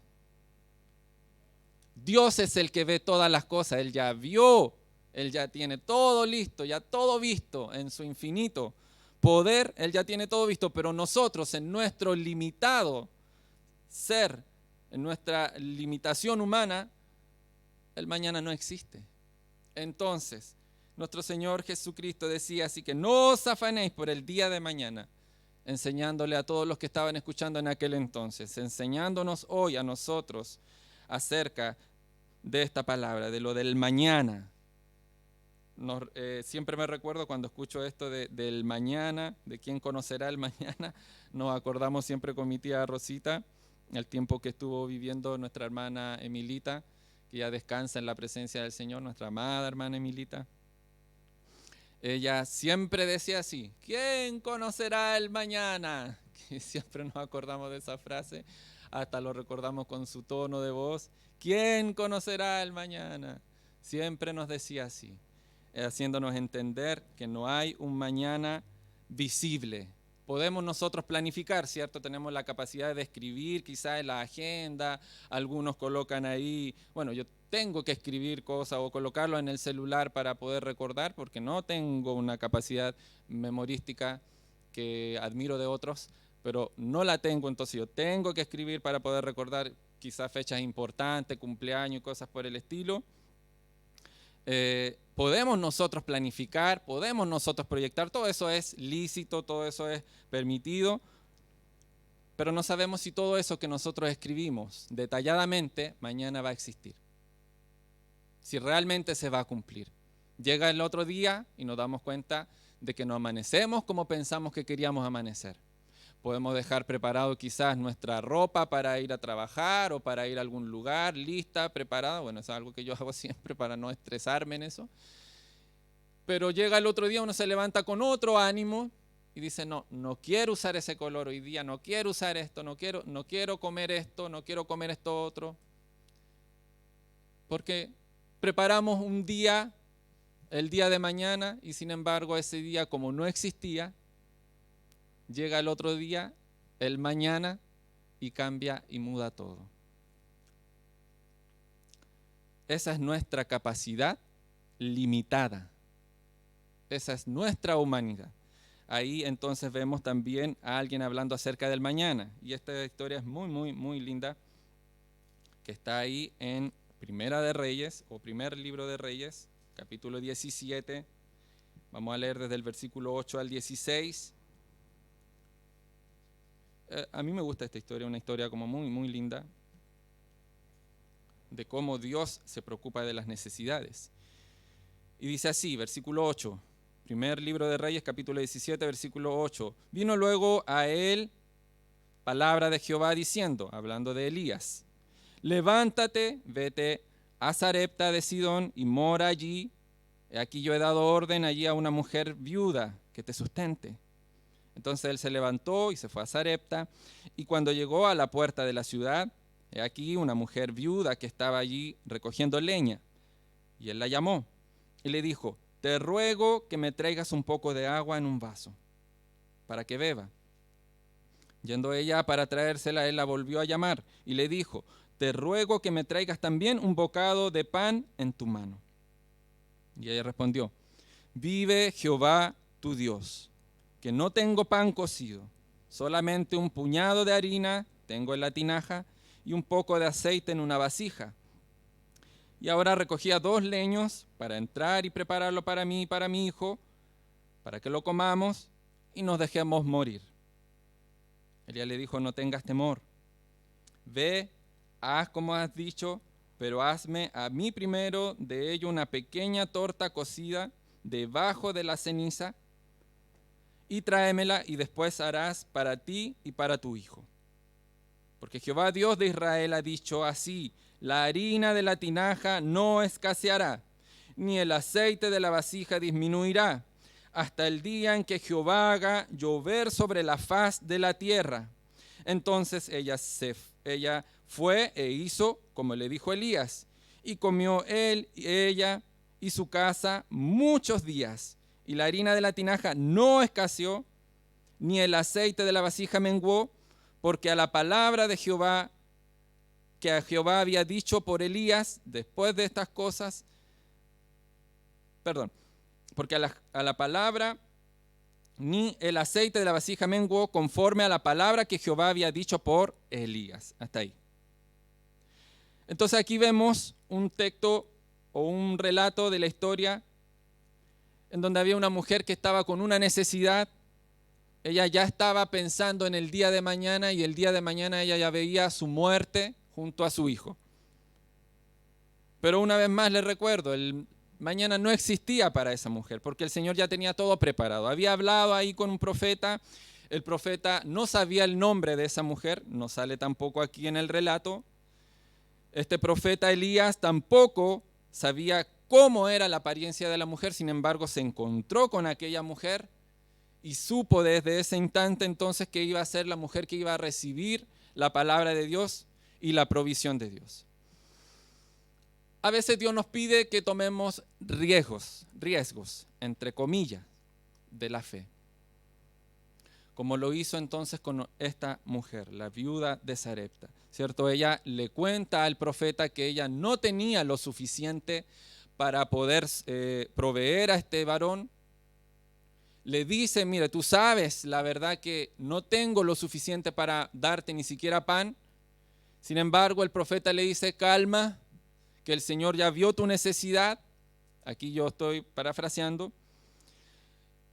Dios es el que ve todas las cosas. Él ya vio, Él ya tiene todo listo, ya todo visto en su infinito poder. Él ya tiene todo visto, pero nosotros en nuestro limitado ser, en nuestra limitación humana, el mañana no existe. Entonces, nuestro Señor Jesucristo decía así que no os afanéis por el día de mañana, enseñándole a todos los que estaban escuchando en aquel entonces, enseñándonos hoy a nosotros acerca de esta palabra, de lo del mañana. Siempre me recuerdo cuando escucho esto del mañana, de quién conocerá el mañana, nos acordamos siempre con mi tía Rosita, el tiempo que estuvo viviendo nuestra hermana Emilita, que ya descansa en la presencia del Señor, nuestra amada hermana Emilita. Ella siempre decía así, ¿quién conocerá el mañana? Que siempre nos acordamos de esa frase, hasta lo recordamos con su tono de voz. ¿Quién conocerá el mañana? Siempre nos decía así, haciéndonos entender que no hay un mañana visible. Podemos nosotros planificar, ¿cierto? Tenemos la capacidad de escribir quizás en la agenda, algunos colocan ahí, bueno, yo tengo que escribir cosas o colocarlo en el celular para poder recordar, porque no tengo una capacidad memorística que admiro de otros, pero no la tengo, entonces yo tengo que escribir para poder recordar quizás fechas importantes, cumpleaños y cosas por el estilo. Podemos nosotros planificar, podemos nosotros proyectar, todo eso es lícito, todo eso es permitido, pero no sabemos si todo eso que nosotros escribimos detalladamente mañana va a existir, si realmente se va a cumplir. Llega el otro día y nos damos cuenta de que no amanecemos como pensamos que queríamos amanecer. Podemos dejar preparado quizás nuestra ropa para ir a trabajar o para ir a algún lugar, lista, preparada. Bueno, eso es algo que yo hago siempre para no estresarme en eso. Pero llega el otro día, uno se levanta con otro ánimo y dice, no quiero usar ese color hoy día, no quiero usar esto, no quiero comer esto, no quiero comer esto otro. Porque preparamos un día, el día de mañana, y sin embargo ese día como no existía, llega el otro día, el mañana, y cambia y muda todo. Esa es nuestra capacidad limitada. Esa es nuestra humanidad. Ahí entonces vemos también a alguien hablando acerca del mañana. Y esta historia es muy, muy, muy linda, que está ahí en Primera de Reyes, o primer libro de Reyes, capítulo 17, Vamos a leer desde el versículo 8 al 16. A mí me gusta esta historia, una historia como muy, muy linda, de cómo Dios se preocupa de las necesidades. Y dice así, versículo 8, primer libro de Reyes, capítulo 17, versículo 8. Vino luego a él palabra de Jehová diciendo, hablando de Elías, levántate, vete a Sarepta de Sidón y mora allí. Aquí yo he dado orden allí a una mujer viuda que te sustente. Entonces él se levantó y se fue a Sarepta, y cuando llegó a la puerta de la ciudad, he aquí una mujer viuda que estaba allí recogiendo leña. Y él la llamó y le dijo, te ruego que me traigas un poco de agua en un vaso, para que beba. Yendo ella para traérsela, él la volvió a llamar y le dijo, te ruego que me traigas también un bocado de pan en tu mano. Y ella respondió, vive Jehová tu Dios, que no tengo pan cocido, solamente un puñado de harina tengo en la tinaja y un poco de aceite en una vasija. Y ahora recogía 2 leños para entrar y prepararlo para mí y para mi hijo, para que lo comamos y nos dejemos morir. Elías le dijo, no tengas temor, ve, haz como has dicho, pero hazme a mí primero de ello una pequeña torta cocida debajo de la ceniza y tráemela y después harás para ti y para tu hijo. Porque Jehová Dios de Israel ha dicho así, la harina de la tinaja no escaseará, ni el aceite de la vasija disminuirá, hasta el día en que Jehová haga llover sobre la faz de la tierra. Entonces ella fue e hizo como le dijo Elías, y comió él, ella y su casa muchos días, y la harina de la tinaja no escaseó, ni el aceite de la vasija menguó, porque a la palabra de Jehová, que a Jehová había dicho por Elías, después de estas cosas, porque a la palabra, ni el aceite de la vasija menguó, conforme a la palabra que Jehová había dicho por Elías. Hasta ahí. Entonces aquí vemos un texto o un relato de la historia en donde había una mujer que estaba con una necesidad. Ella ya estaba pensando en el día de mañana y el día de mañana ella ya veía su muerte junto a su hijo. Pero una vez más les recuerdo, el mañana no existía para esa mujer porque el Señor ya tenía todo preparado. Había hablado ahí con un profeta, el profeta no sabía el nombre de esa mujer, no sale tampoco aquí en el relato. Este profeta Elías tampoco sabía cómo era la apariencia de la mujer, sin embargo se encontró con aquella mujer y supo desde ese instante entonces que iba a ser la mujer que iba a recibir la palabra de Dios y la provisión de Dios. A veces Dios nos pide que tomemos riesgos, entre comillas, de la fe. Como lo hizo entonces con esta mujer, la viuda de Sarepta, ¿cierto? Ella le cuenta al profeta que ella no tenía lo suficiente para poder proveer a este varón. Le dice, mira, tú sabes la verdad que no tengo lo suficiente para darte ni siquiera pan. Sin embargo, el profeta le dice, calma, que el Señor ya vio tu necesidad. Aquí yo estoy parafraseando.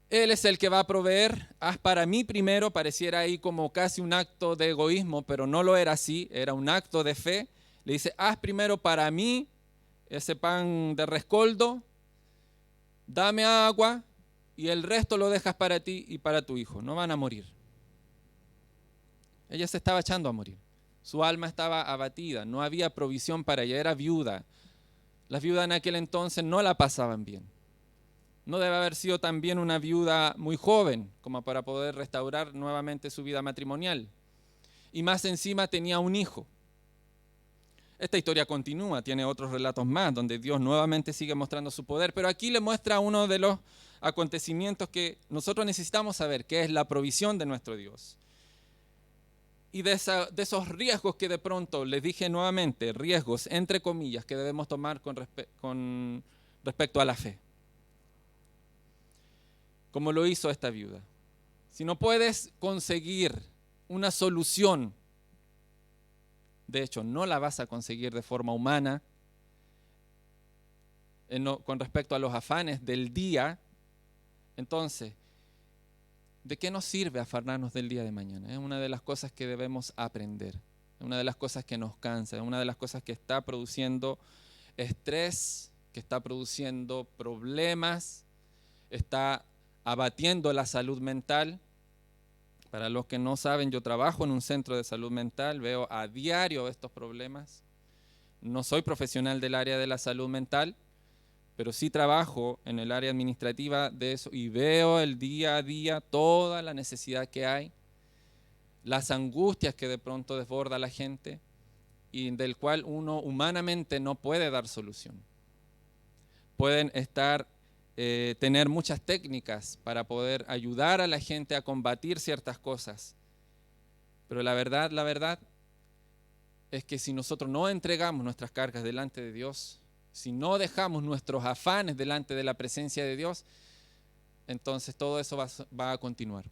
Él es el que va a proveer, haz para mí primero. Pareciera ahí como casi un acto de egoísmo, pero no lo era así, era un acto de fe. Le dice, haz primero para mí ese pan de rescoldo, dame agua y el resto lo dejas para ti y para tu hijo, no van a morir. Ella se estaba echando a morir, su alma estaba abatida, no había provisión para ella, era viuda. Las viudas en aquel entonces no la pasaban bien. No debe haber sido también una viuda muy joven como para poder restaurar nuevamente su vida matrimonial. Y más encima tenía un hijo. Esta historia continúa, tiene otros relatos más donde Dios nuevamente sigue mostrando su poder, pero aquí le muestra uno de los acontecimientos que nosotros necesitamos saber, que es la provisión de nuestro Dios. Y de esos riesgos que de pronto, les dije nuevamente, riesgos entre comillas que debemos tomar con respecto a la fe. Como lo hizo esta viuda. Si no puedes conseguir una solución, de hecho no la vas a conseguir de forma humana, con respecto a los afanes del día, Entonces, ¿de qué nos sirve afanarnos del día de mañana? Es una de las cosas que debemos aprender, es una de las cosas que nos cansa, es una de las cosas que está produciendo estrés, que está produciendo problemas, está abatiendo la salud mental. Para los que no saben, yo trabajo en un centro de salud mental, veo a diario estos problemas. No soy profesional del área de la salud mental, pero sí trabajo en el área administrativa de eso y veo el día a día toda la necesidad que hay, las angustias que de pronto desborda la gente y del cual uno humanamente no puede dar solución. Pueden tener muchas técnicas para poder ayudar a la gente a combatir ciertas cosas, pero la verdad es que si nosotros no entregamos nuestras cargas delante de Dios, si no dejamos nuestros afanes delante de la presencia de Dios, entonces todo eso va a continuar.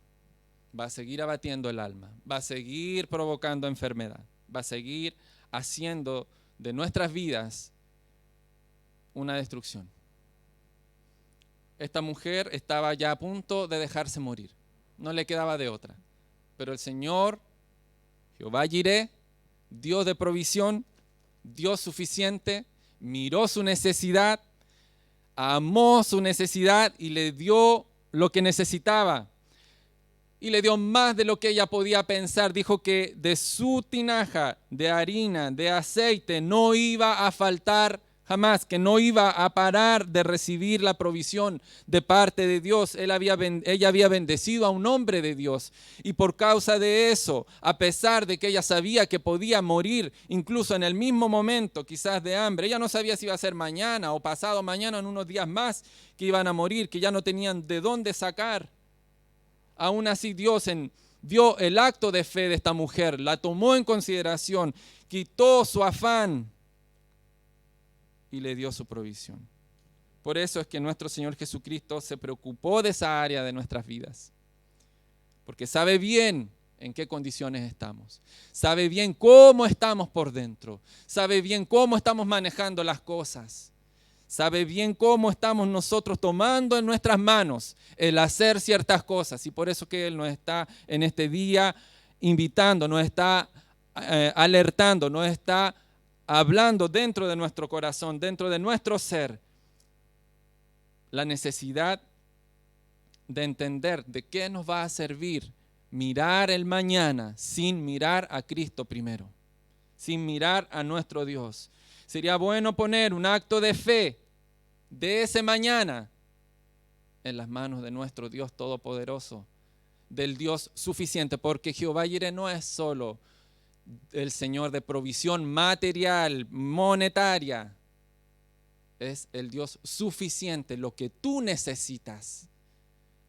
Va a seguir abatiendo el alma, va a seguir provocando enfermedad, va a seguir haciendo de nuestras vidas una destrucción. Esta mujer estaba ya a punto de dejarse morir, no le quedaba de otra. Pero el Señor, Jehová Jireh, Dios de provisión, Dios suficiente, miró su necesidad, amó su necesidad y le dio lo que necesitaba. Y le dio más de lo que ella podía pensar. Dijo que de su tinaja, de harina, de aceite, no iba a faltar jamás, que no iba a parar de recibir la provisión de parte de Dios. Ella había bendecido a un hombre de Dios. Y por causa de eso, a pesar de que ella sabía que podía morir, incluso en el mismo momento, quizás de hambre, ella no sabía si iba a ser mañana o pasado mañana, en unos días más, que iban a morir, que ya no tenían de dónde sacar. Aún así Dios vio el acto de fe de esta mujer, la tomó en consideración, quitó su afán y le dio su provisión. Por eso es que nuestro Señor Jesucristo se preocupó de esa área de nuestras vidas, porque sabe bien en qué condiciones estamos, sabe bien cómo estamos por dentro, sabe bien cómo estamos manejando las cosas. Sabe bien cómo estamos nosotros tomando en nuestras manos el hacer ciertas cosas. Y por eso que Él nos está en este día invitando, nos está alertando, nos está hablando dentro de nuestro corazón, dentro de nuestro ser, la necesidad de entender de qué nos va a servir mirar el mañana sin mirar a Cristo primero, sin mirar a nuestro Dios. Sería bueno poner un acto de fe de ese mañana en las manos de nuestro Dios Todopoderoso, del Dios suficiente, porque Jehová Jireh no es solo el Señor de provisión material, monetaria, es el Dios suficiente, lo que tú necesitas.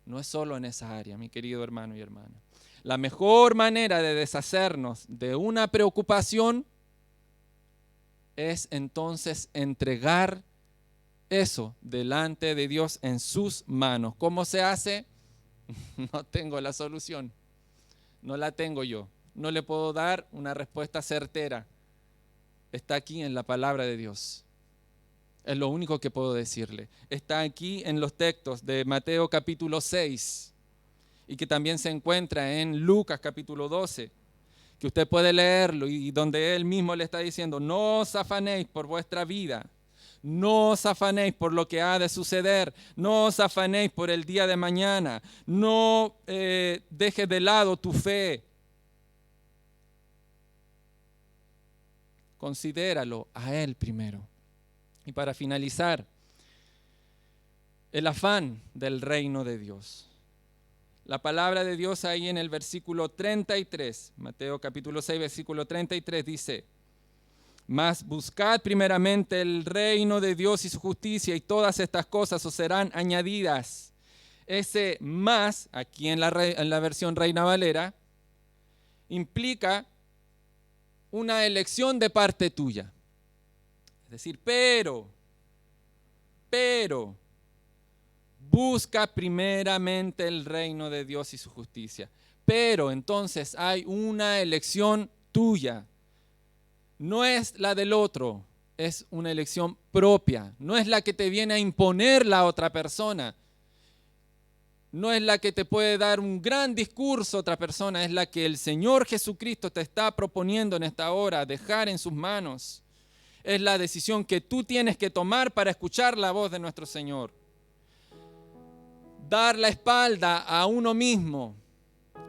No es solo en esa área, mi querido hermano y hermana. La mejor manera de deshacernos de una preocupación es entonces entregar eso delante de Dios en sus manos. ¿Cómo se hace? No tengo la solución, no la tengo yo, no le puedo dar una respuesta certera. Está aquí en la palabra de Dios. Es lo único que puedo decirle. Está aquí en los textos de Mateo capítulo 6 y que también se encuentra en Lucas capítulo 12, que usted puede leerlo y donde él mismo le está diciendo: no os afanéis por vuestra vida, no os afanéis por lo que ha de suceder, no os afanéis por el día de mañana, no dejes de lado tu fe. Considéralo a Él primero. Y para finalizar, el afán del reino de Dios. La palabra de Dios ahí en el versículo 33, Mateo capítulo 6, versículo 33 dice: mas buscad primeramente el reino de Dios y su justicia, y todas estas cosas os serán añadidas. Ese más, aquí en la versión Reina Valera, implica una elección de parte tuya. Es decir, pero, busca primeramente el reino de Dios y su justicia. Pero entonces hay una elección tuya. No es la del otro, es una elección propia. No es la que te viene a imponer la otra persona. no es la que te puede dar un gran discurso otra persona, es la que el Señor Jesucristo te está proponiendo en esta hora, dejar en sus manos. Es la decisión que tú tienes que tomar para escuchar la voz de nuestro Señor. Dar la espalda a uno mismo,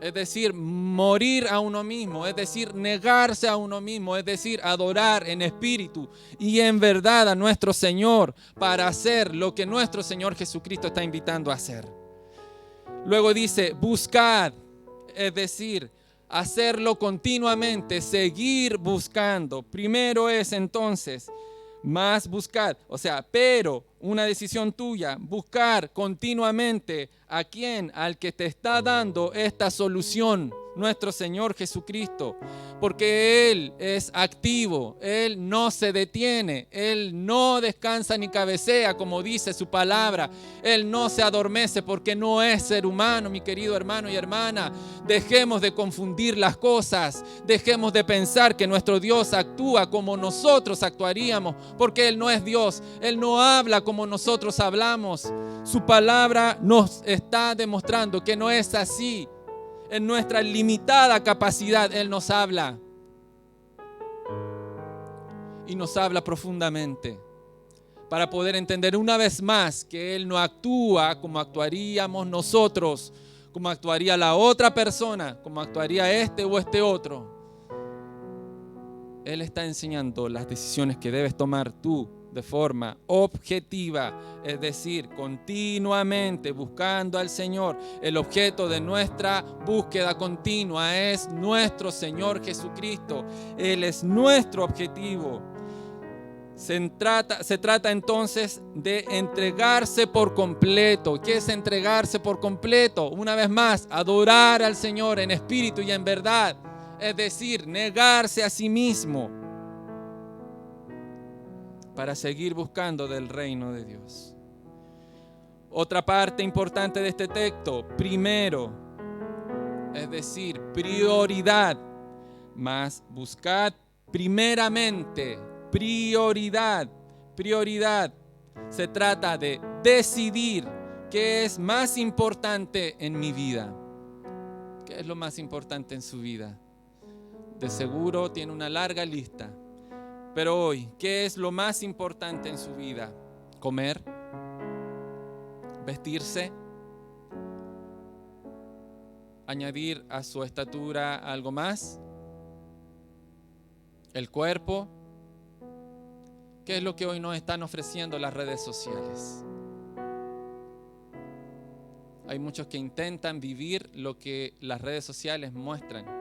es decir, morir a uno mismo, es decir, negarse a uno mismo, es decir, adorar en espíritu y en verdad a nuestro Señor para hacer lo que nuestro Señor Jesucristo está invitando a hacer. Luego dice, buscad, es decir, hacerlo continuamente, seguir buscando. Primero es entonces, más buscad, o sea, pero una decisión tuya, buscar continuamente a quién, al que te está dando esta solución, nuestro Señor Jesucristo, porque Él es activo, Él no se detiene, Él no descansa ni cabecea, como dice su palabra, Él no se adormece porque no es ser humano, mi querido hermano y hermana. Dejemos de confundir las cosas, dejemos de pensar que nuestro Dios actúa como nosotros actuaríamos, porque Él no es Dios, Él no habla como nosotros hablamos. Su palabra nos está demostrando que no es así. En nuestra limitada capacidad Él nos habla. Y nos habla profundamente para poder entender una vez más que Él no actúa como actuaríamos nosotros, como actuaría la otra persona, como actuaría este o este otro. Él está enseñando las decisiones que debes tomar tú de forma objetiva, es decir, continuamente buscando al Señor. El objeto de nuestra búsqueda continua es nuestro Señor Jesucristo. Él es nuestro objetivo. Se trata entonces de entregarse por completo. ¿Qué es entregarse por completo? Una vez más, adorar al Señor en espíritu y en verdad, es decir, negarse a sí mismo para seguir buscando del reino de Dios. Otra parte importante de este texto, primero, es decir, prioridad, más buscad primeramente, prioridad. Se trata de decidir qué es más importante en mi vida. ¿Qué es lo más importante en su vida? De seguro tiene una larga lista. Pero hoy, ¿qué es lo más importante en su vida? ¿Comer? ¿Vestirse? ¿Añadir a su estatura algo más? ¿El cuerpo? ¿Qué es lo que hoy nos están ofreciendo las redes sociales? Hay muchos que intentan vivir lo que las redes sociales muestran.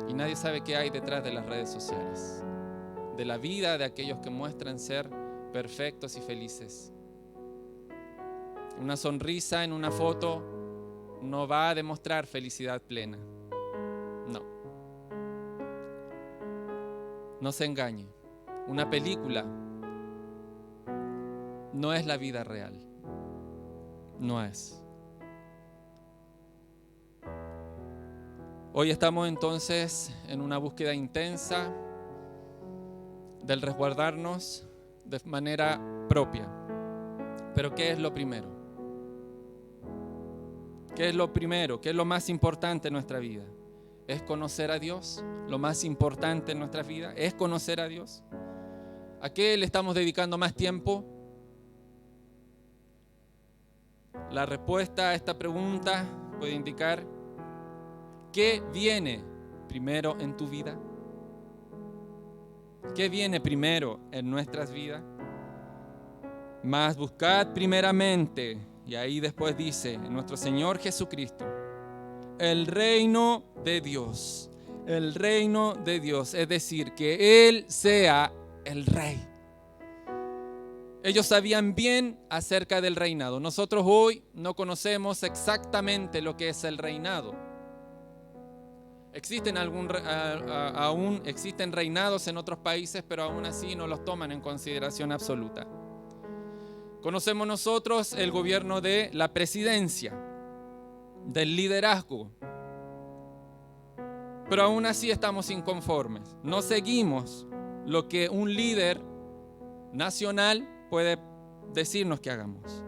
Y nadie sabe qué hay detrás de las redes sociales, de la vida de aquellos que muestran ser perfectos y felices. Una sonrisa en una foto no va a demostrar felicidad plena. No se engañe. Una película no es la vida real. No es. Hoy estamos entonces en una búsqueda intensa del resguardarnos de manera propia. Pero ¿qué es lo primero? ¿Qué es lo primero? ¿Qué es lo más importante en nuestra vida? ¿Es conocer a Dios? ¿Lo más importante en nuestra vida es conocer a Dios? ¿A qué le estamos dedicando más tiempo? La respuesta a esta pregunta puede indicar ¿qué viene primero en tu vida? ¿Qué viene primero en nuestras vidas? Mas buscad primeramente, y ahí después dice, en nuestro Señor Jesucristo, el reino de Dios. El reino de Dios, es decir, que Él sea el Rey. Ellos sabían bien acerca del reinado. Nosotros hoy no conocemos exactamente lo que es el reinado. Aún existen reinados en otros países, pero aún así no los toman en consideración absoluta. Conocemos nosotros el gobierno de la presidencia, del liderazgo, pero aún así estamos inconformes. No seguimos lo que un líder nacional puede decirnos que hagamos.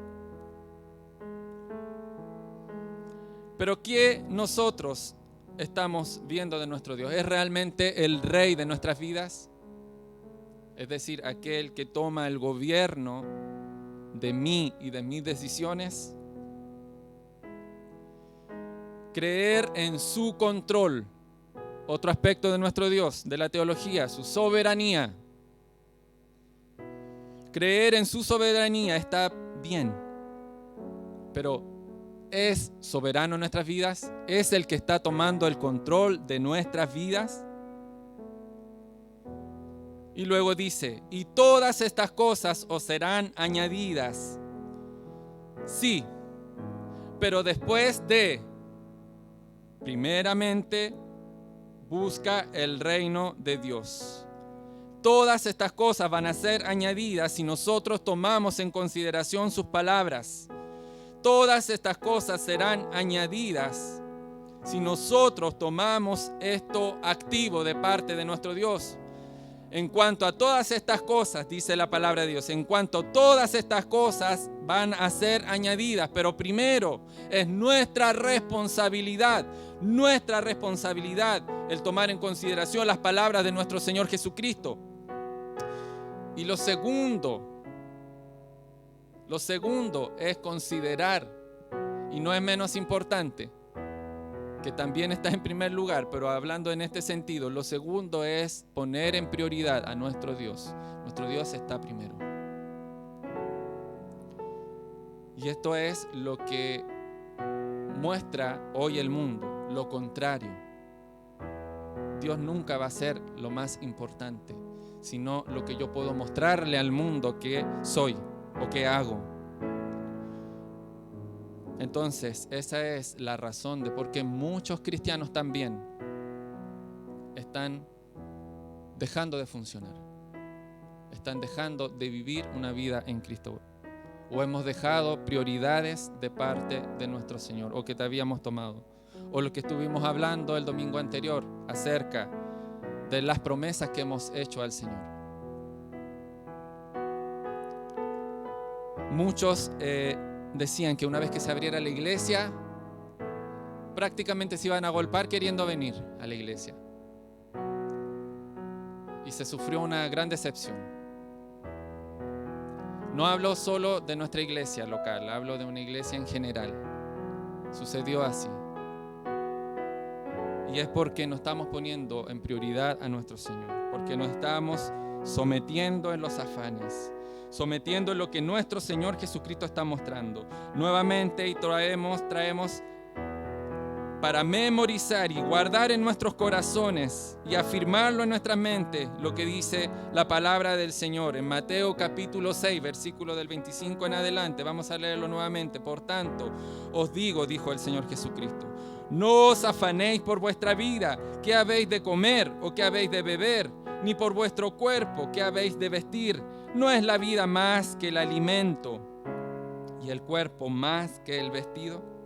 Pero ¿qué nosotros estamos viendo de nuestro Dios? ¿Es realmente el Rey de nuestras vidas? Es decir, aquel que toma el gobierno de mí y de mis decisiones. Creer en su control, otro aspecto de nuestro Dios, de la teología, su soberanía. Creer en su soberanía está bien, pero ¿es soberano en nuestras vidas? ¿Es el que está tomando el control de nuestras vidas? Y luego dice, y todas estas cosas os serán añadidas. Sí, pero después de, primeramente, busca el reino de Dios. Todas estas cosas van a ser añadidas si nosotros tomamos en consideración sus palabras. Todas estas cosas serán añadidas si nosotros tomamos esto activo de parte de nuestro Dios. En cuanto a todas estas cosas, dice la palabra de Dios, en cuanto a todas estas cosas van a ser añadidas, pero primero es nuestra responsabilidad el tomar en consideración las palabras de nuestro Señor Jesucristo. Y lo segundo es considerar, y no es menos importante, que también está en primer lugar, pero hablando en este sentido, lo segundo es poner en prioridad a nuestro Dios. Nuestro Dios está primero. Y esto es lo que muestra hoy el mundo, lo contrario. Dios nunca va a ser lo más importante, sino lo que yo puedo mostrarle al mundo que soy o que hago. Entonces, esa es la razón de por qué muchos cristianos también están dejando de funcionar. Están dejando de vivir una vida en Cristo. O hemos dejado prioridades de parte de nuestro Señor, o que te habíamos tomado. O lo que estuvimos hablando el domingo anterior acerca de las promesas que hemos hecho al Señor. Muchos decían que una vez que se abriera la iglesia, prácticamente se iban a golpear queriendo venir a la iglesia. Y se sufrió una gran decepción. No hablo solo de nuestra iglesia local, hablo de una iglesia en general. Sucedió así. Y es porque no estamos poniendo en prioridad a nuestro Señor, porque nos estamos sometiendo en los afanes, sometiendo en lo que nuestro Señor Jesucristo está mostrando. Nuevamente, y traemos para memorizar y guardar en nuestros corazones y afirmarlo en nuestra mente lo que dice la palabra del Señor en Mateo capítulo 6, versículo del 25 en adelante. Vamos a leerlo nuevamente. Por tanto, os digo, dijo el Señor Jesucristo, no os afanéis por vuestra vida, qué habéis de comer o qué habéis de beber, ni por vuestro cuerpo, qué habéis de vestir. ¿No es la vida más que el alimento y el cuerpo más que el vestido?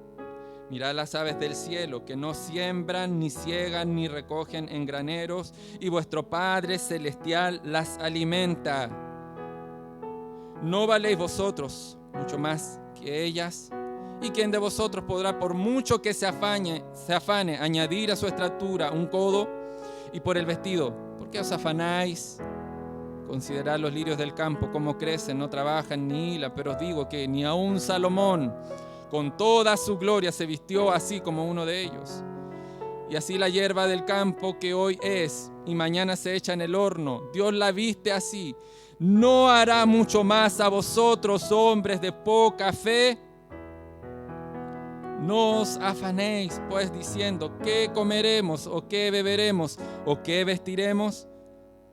Mirad las aves del cielo, que no siembran, ni ciegan, ni recogen en graneros, y vuestro Padre Celestial las alimenta. ¿No valéis vosotros mucho más que ellas? ¿Y quién de vosotros podrá, por mucho que se afane, añadir a su estatura un codo? Y por el vestido, ¿por qué os afanáis? Considerad los lirios del campo, cómo crecen, no trabajan ni hilan, pero os digo que ni aun Salomón, con toda su gloria, se vistió así como uno de ellos. Y así la hierba del campo que hoy es y mañana se echa en el horno, Dios la viste así. ¿No hará mucho más a vosotros, hombres de poca fe? No os afanéis, pues, diciendo, ¿qué comeremos o qué beberemos o qué vestiremos?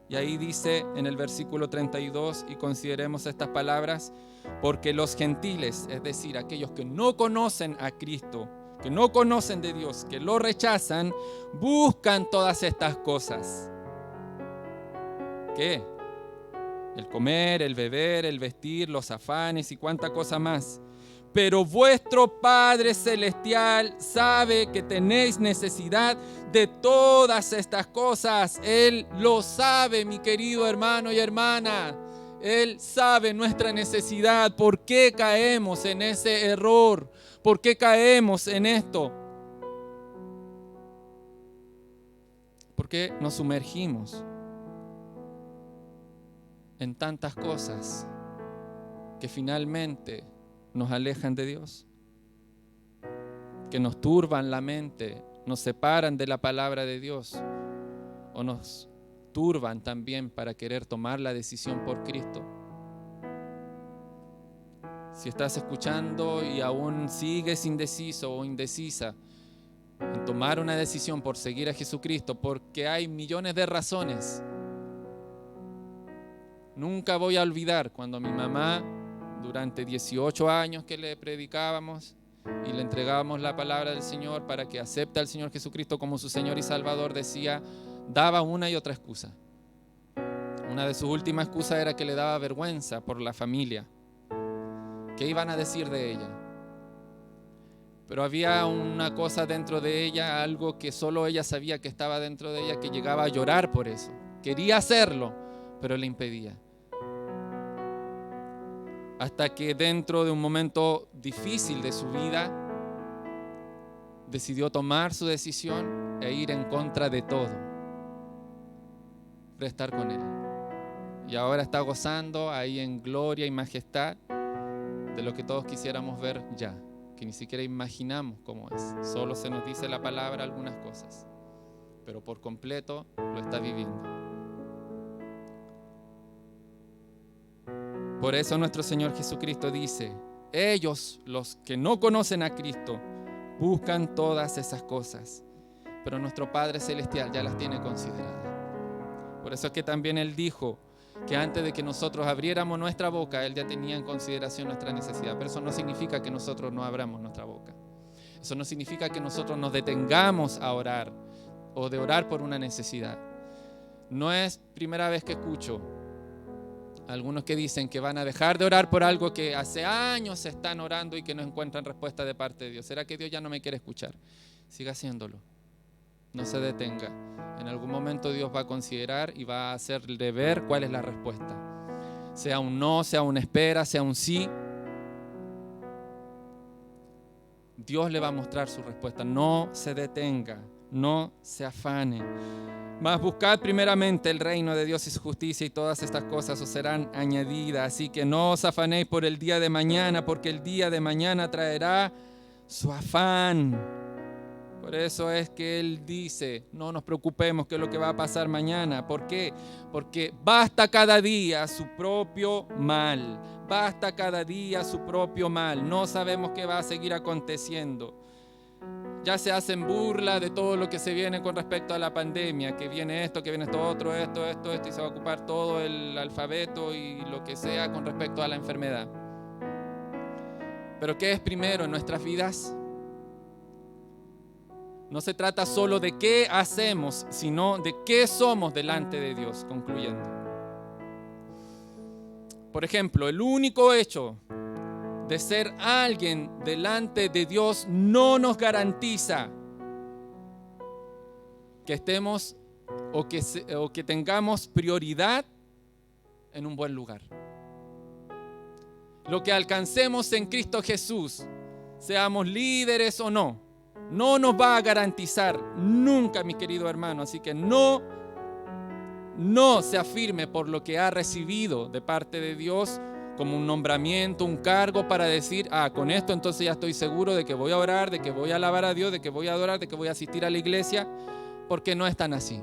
Y ahí dice en el versículo 32, y consideremos estas palabras, porque los gentiles, es decir, aquellos que no conocen a Cristo, que no conocen de Dios, que lo rechazan, buscan todas estas cosas. ¿Qué? El comer, el beber, el vestir, los afanes y cuánta cosa más. Pero vuestro Padre Celestial sabe que tenéis necesidad de todas estas cosas. Él lo sabe, mi querido hermano y hermana. Él sabe nuestra necesidad. ¿Por qué caemos en ese error? ¿Por qué caemos en esto? ¿Por qué nos sumergimos en tantas cosas que finalmente nos alejan de Dios? Que nos turban la mente, nos separan de la palabra de Dios, o nos turban también para querer tomar la decisión por Cristo. Si estás escuchando y aún sigues indeciso o indecisa en tomar una decisión por seguir a Jesucristo, porque hay millones de razones. Nunca voy a olvidar cuando mi mamá, durante 18 años que le predicábamos y le entregábamos la palabra del Señor para que acepte al Señor Jesucristo como su Señor y Salvador, daba una y otra excusa. Una de sus últimas excusas era que le daba vergüenza por la familia. ¿Qué iban a decir de ella? Pero había una cosa dentro de ella, algo que solo ella sabía que estaba dentro de ella, que llegaba a llorar por eso. Quería hacerlo, pero le impedía. Hasta que dentro de un momento difícil de su vida, decidió tomar su decisión e ir en contra de todo, para estar con Él. Y ahora está gozando ahí en gloria y majestad de lo que todos quisiéramos ver ya, que ni siquiera imaginamos cómo es. Solo se nos dice la palabra algunas cosas, pero por completo lo está viviendo. Por eso nuestro Señor Jesucristo dice: ellos, los que no conocen a Cristo, buscan todas esas cosas, pero nuestro Padre Celestial ya las tiene consideradas. Por eso es que también Él dijo que antes de que nosotros abriéramos nuestra boca, Él ya tenía en consideración nuestra necesidad. Pero eso no significa que nosotros no abramos nuestra boca. Eso no significa que nosotros nos detengamos a orar o de orar por una necesidad. No es primera vez que escucho algunos que dicen que van a dejar de orar por algo que hace años están orando y que no encuentran respuesta de parte de Dios. ¿Será que Dios ya no me quiere escuchar? Siga haciéndolo. No se detenga. En algún momento Dios va a considerar y va a hacerle ver cuál es la respuesta. Sea un no, sea una espera, sea un sí. Dios le va a mostrar su respuesta. No se detenga, no se afane. Mas buscad primeramente el reino de Dios y su justicia, y todas estas cosas os serán añadidas. Así que no os afanéis por el día de mañana, porque el día de mañana traerá su afán. Por eso es que Él dice: no nos preocupemos qué es lo que va a pasar mañana. ¿Por qué? Porque basta cada día su propio mal. Basta cada día su propio mal. No sabemos qué va a seguir aconteciendo. Ya se hacen burla de todo lo que se viene con respecto a la pandemia, que viene esto, que viene esto otro, esto, y se va a ocupar todo el alfabeto y lo que sea con respecto a la enfermedad. Pero ¿qué es primero en nuestras vidas? No se trata solo de qué hacemos, sino de qué somos delante de Dios, concluyendo. Por ejemplo, el único hecho de ser alguien delante de Dios no nos garantiza que estemos o que tengamos prioridad en un buen lugar. Lo que alcancemos en Cristo Jesús, seamos líderes o no nos va a garantizar nunca, mi querido hermano. Así que no se afirme por lo que ha recibido de parte de Dios como un nombramiento, un cargo para decir: con esto entonces ya estoy seguro de que voy a orar, de que voy a alabar a Dios, de que voy a adorar, de que voy a asistir a la iglesia, porque no es tan así.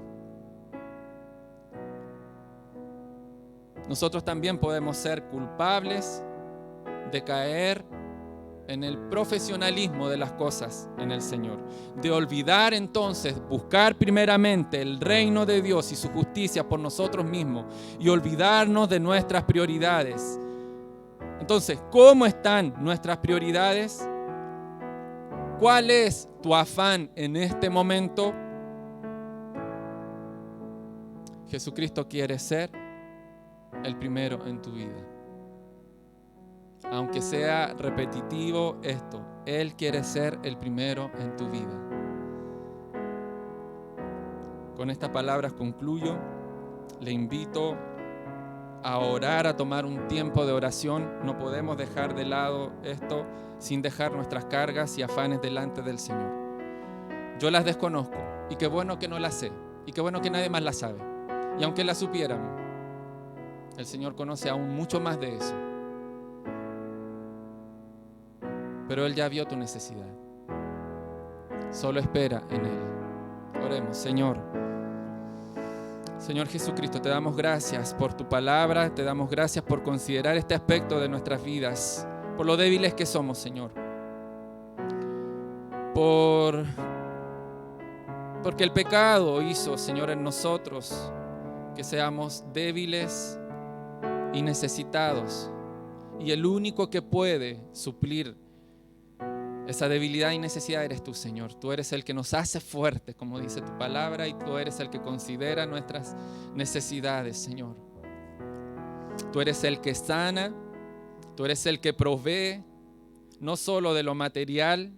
Nosotros también podemos ser culpables de caer en el profesionalismo de las cosas en el Señor, de olvidar entonces buscar primeramente el reino de Dios y su justicia por nosotros mismos y olvidarnos de nuestras prioridades. Entonces, ¿cómo están nuestras prioridades? ¿Cuál es tu afán en este momento? Jesucristo quiere ser el primero en tu vida. Aunque sea repetitivo esto, Él quiere ser el primero en tu vida. Con estas palabras concluyo. Le invito a orar, a tomar un tiempo de oración. No podemos dejar de lado esto sin dejar nuestras cargas y afanes delante del Señor. Yo las desconozco y qué bueno que no las sé, Y qué bueno que nadie más la sabe. Y aunque la supiéramos, el Señor conoce aún mucho más de eso. Pero Él ya vio tu necesidad. Solo espera en Él. Oremos. Señor Jesucristo, te damos gracias por tu palabra, te damos gracias por considerar este aspecto de nuestras vidas, por lo débiles que somos, Señor. Porque el pecado hizo, Señor, en nosotros que seamos débiles y necesitados. Y el único que puede suplir esa debilidad y necesidad eres tú, Señor. Tú eres el que nos hace fuertes, como dice tu palabra, y tú eres el que considera nuestras necesidades, Señor. Tú eres el que sana, tú eres el que provee, no solo de lo material.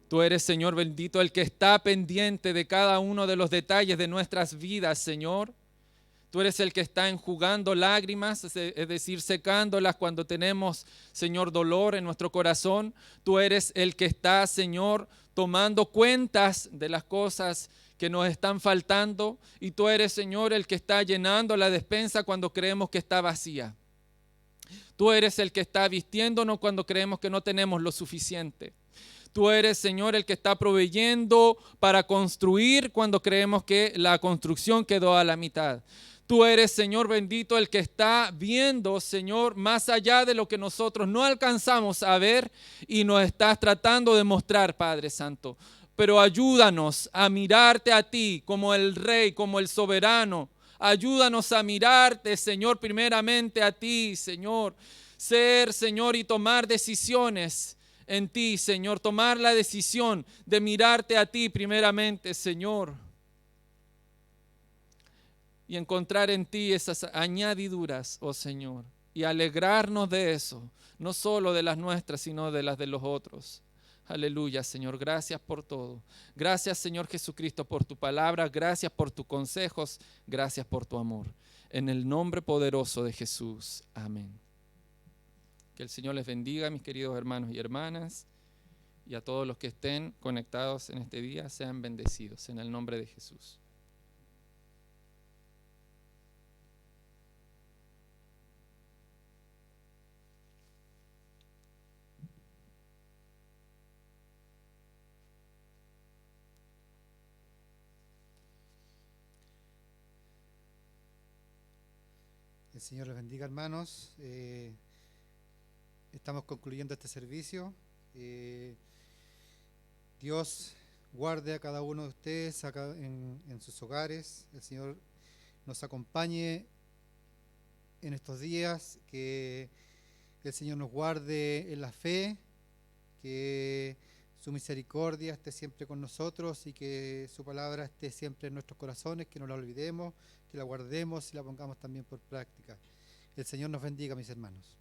Tú eres, Señor bendito, el que está pendiente de cada uno de los detalles de nuestras vidas, Señor. Tú eres el que está enjugando lágrimas, es decir, secándolas cuando tenemos, Señor, dolor en nuestro corazón. Tú eres el que está, Señor, tomando cuentas de las cosas que nos están faltando. Y tú eres, Señor, el que está llenando la despensa cuando creemos que está vacía. Tú eres el que está vistiéndonos cuando creemos que no tenemos lo suficiente. Tú eres, Señor, el que está proveyendo para construir cuando creemos que la construcción quedó a la mitad. Tú eres, Señor bendito, el que está viendo, Señor, más allá de lo que nosotros no alcanzamos a ver y nos estás tratando de mostrar, Padre Santo. Pero ayúdanos a mirarte a ti como el Rey, como el soberano. Ayúdanos a mirarte, Señor, primeramente a ti, Señor. Ser, Señor, y tomar decisiones en ti, Señor. Tomar la decisión de mirarte a ti primeramente, Señor. Y encontrar en ti esas añadiduras, oh Señor. Y alegrarnos de eso, no solo de las nuestras, sino de las de los otros. Aleluya, Señor. Gracias por todo. Gracias, Señor Jesucristo, por tu palabra. Gracias por tus consejos. Gracias por tu amor. En el nombre poderoso de Jesús. Amén. Que el Señor les bendiga, mis queridos hermanos y hermanas. Y a todos los que estén conectados en este día, sean bendecidos. En el nombre de Jesús. El Señor les bendiga, hermanos. Estamos concluyendo este servicio. Dios guarde a cada uno de ustedes en sus hogares. El Señor nos acompañe en estos días. Que el Señor nos guarde en la fe. Que su misericordia esté siempre con nosotros y que su palabra esté siempre en nuestros corazones, que no la olvidemos, que la guardemos y la pongamos también por práctica. El Señor nos bendiga, mis hermanos.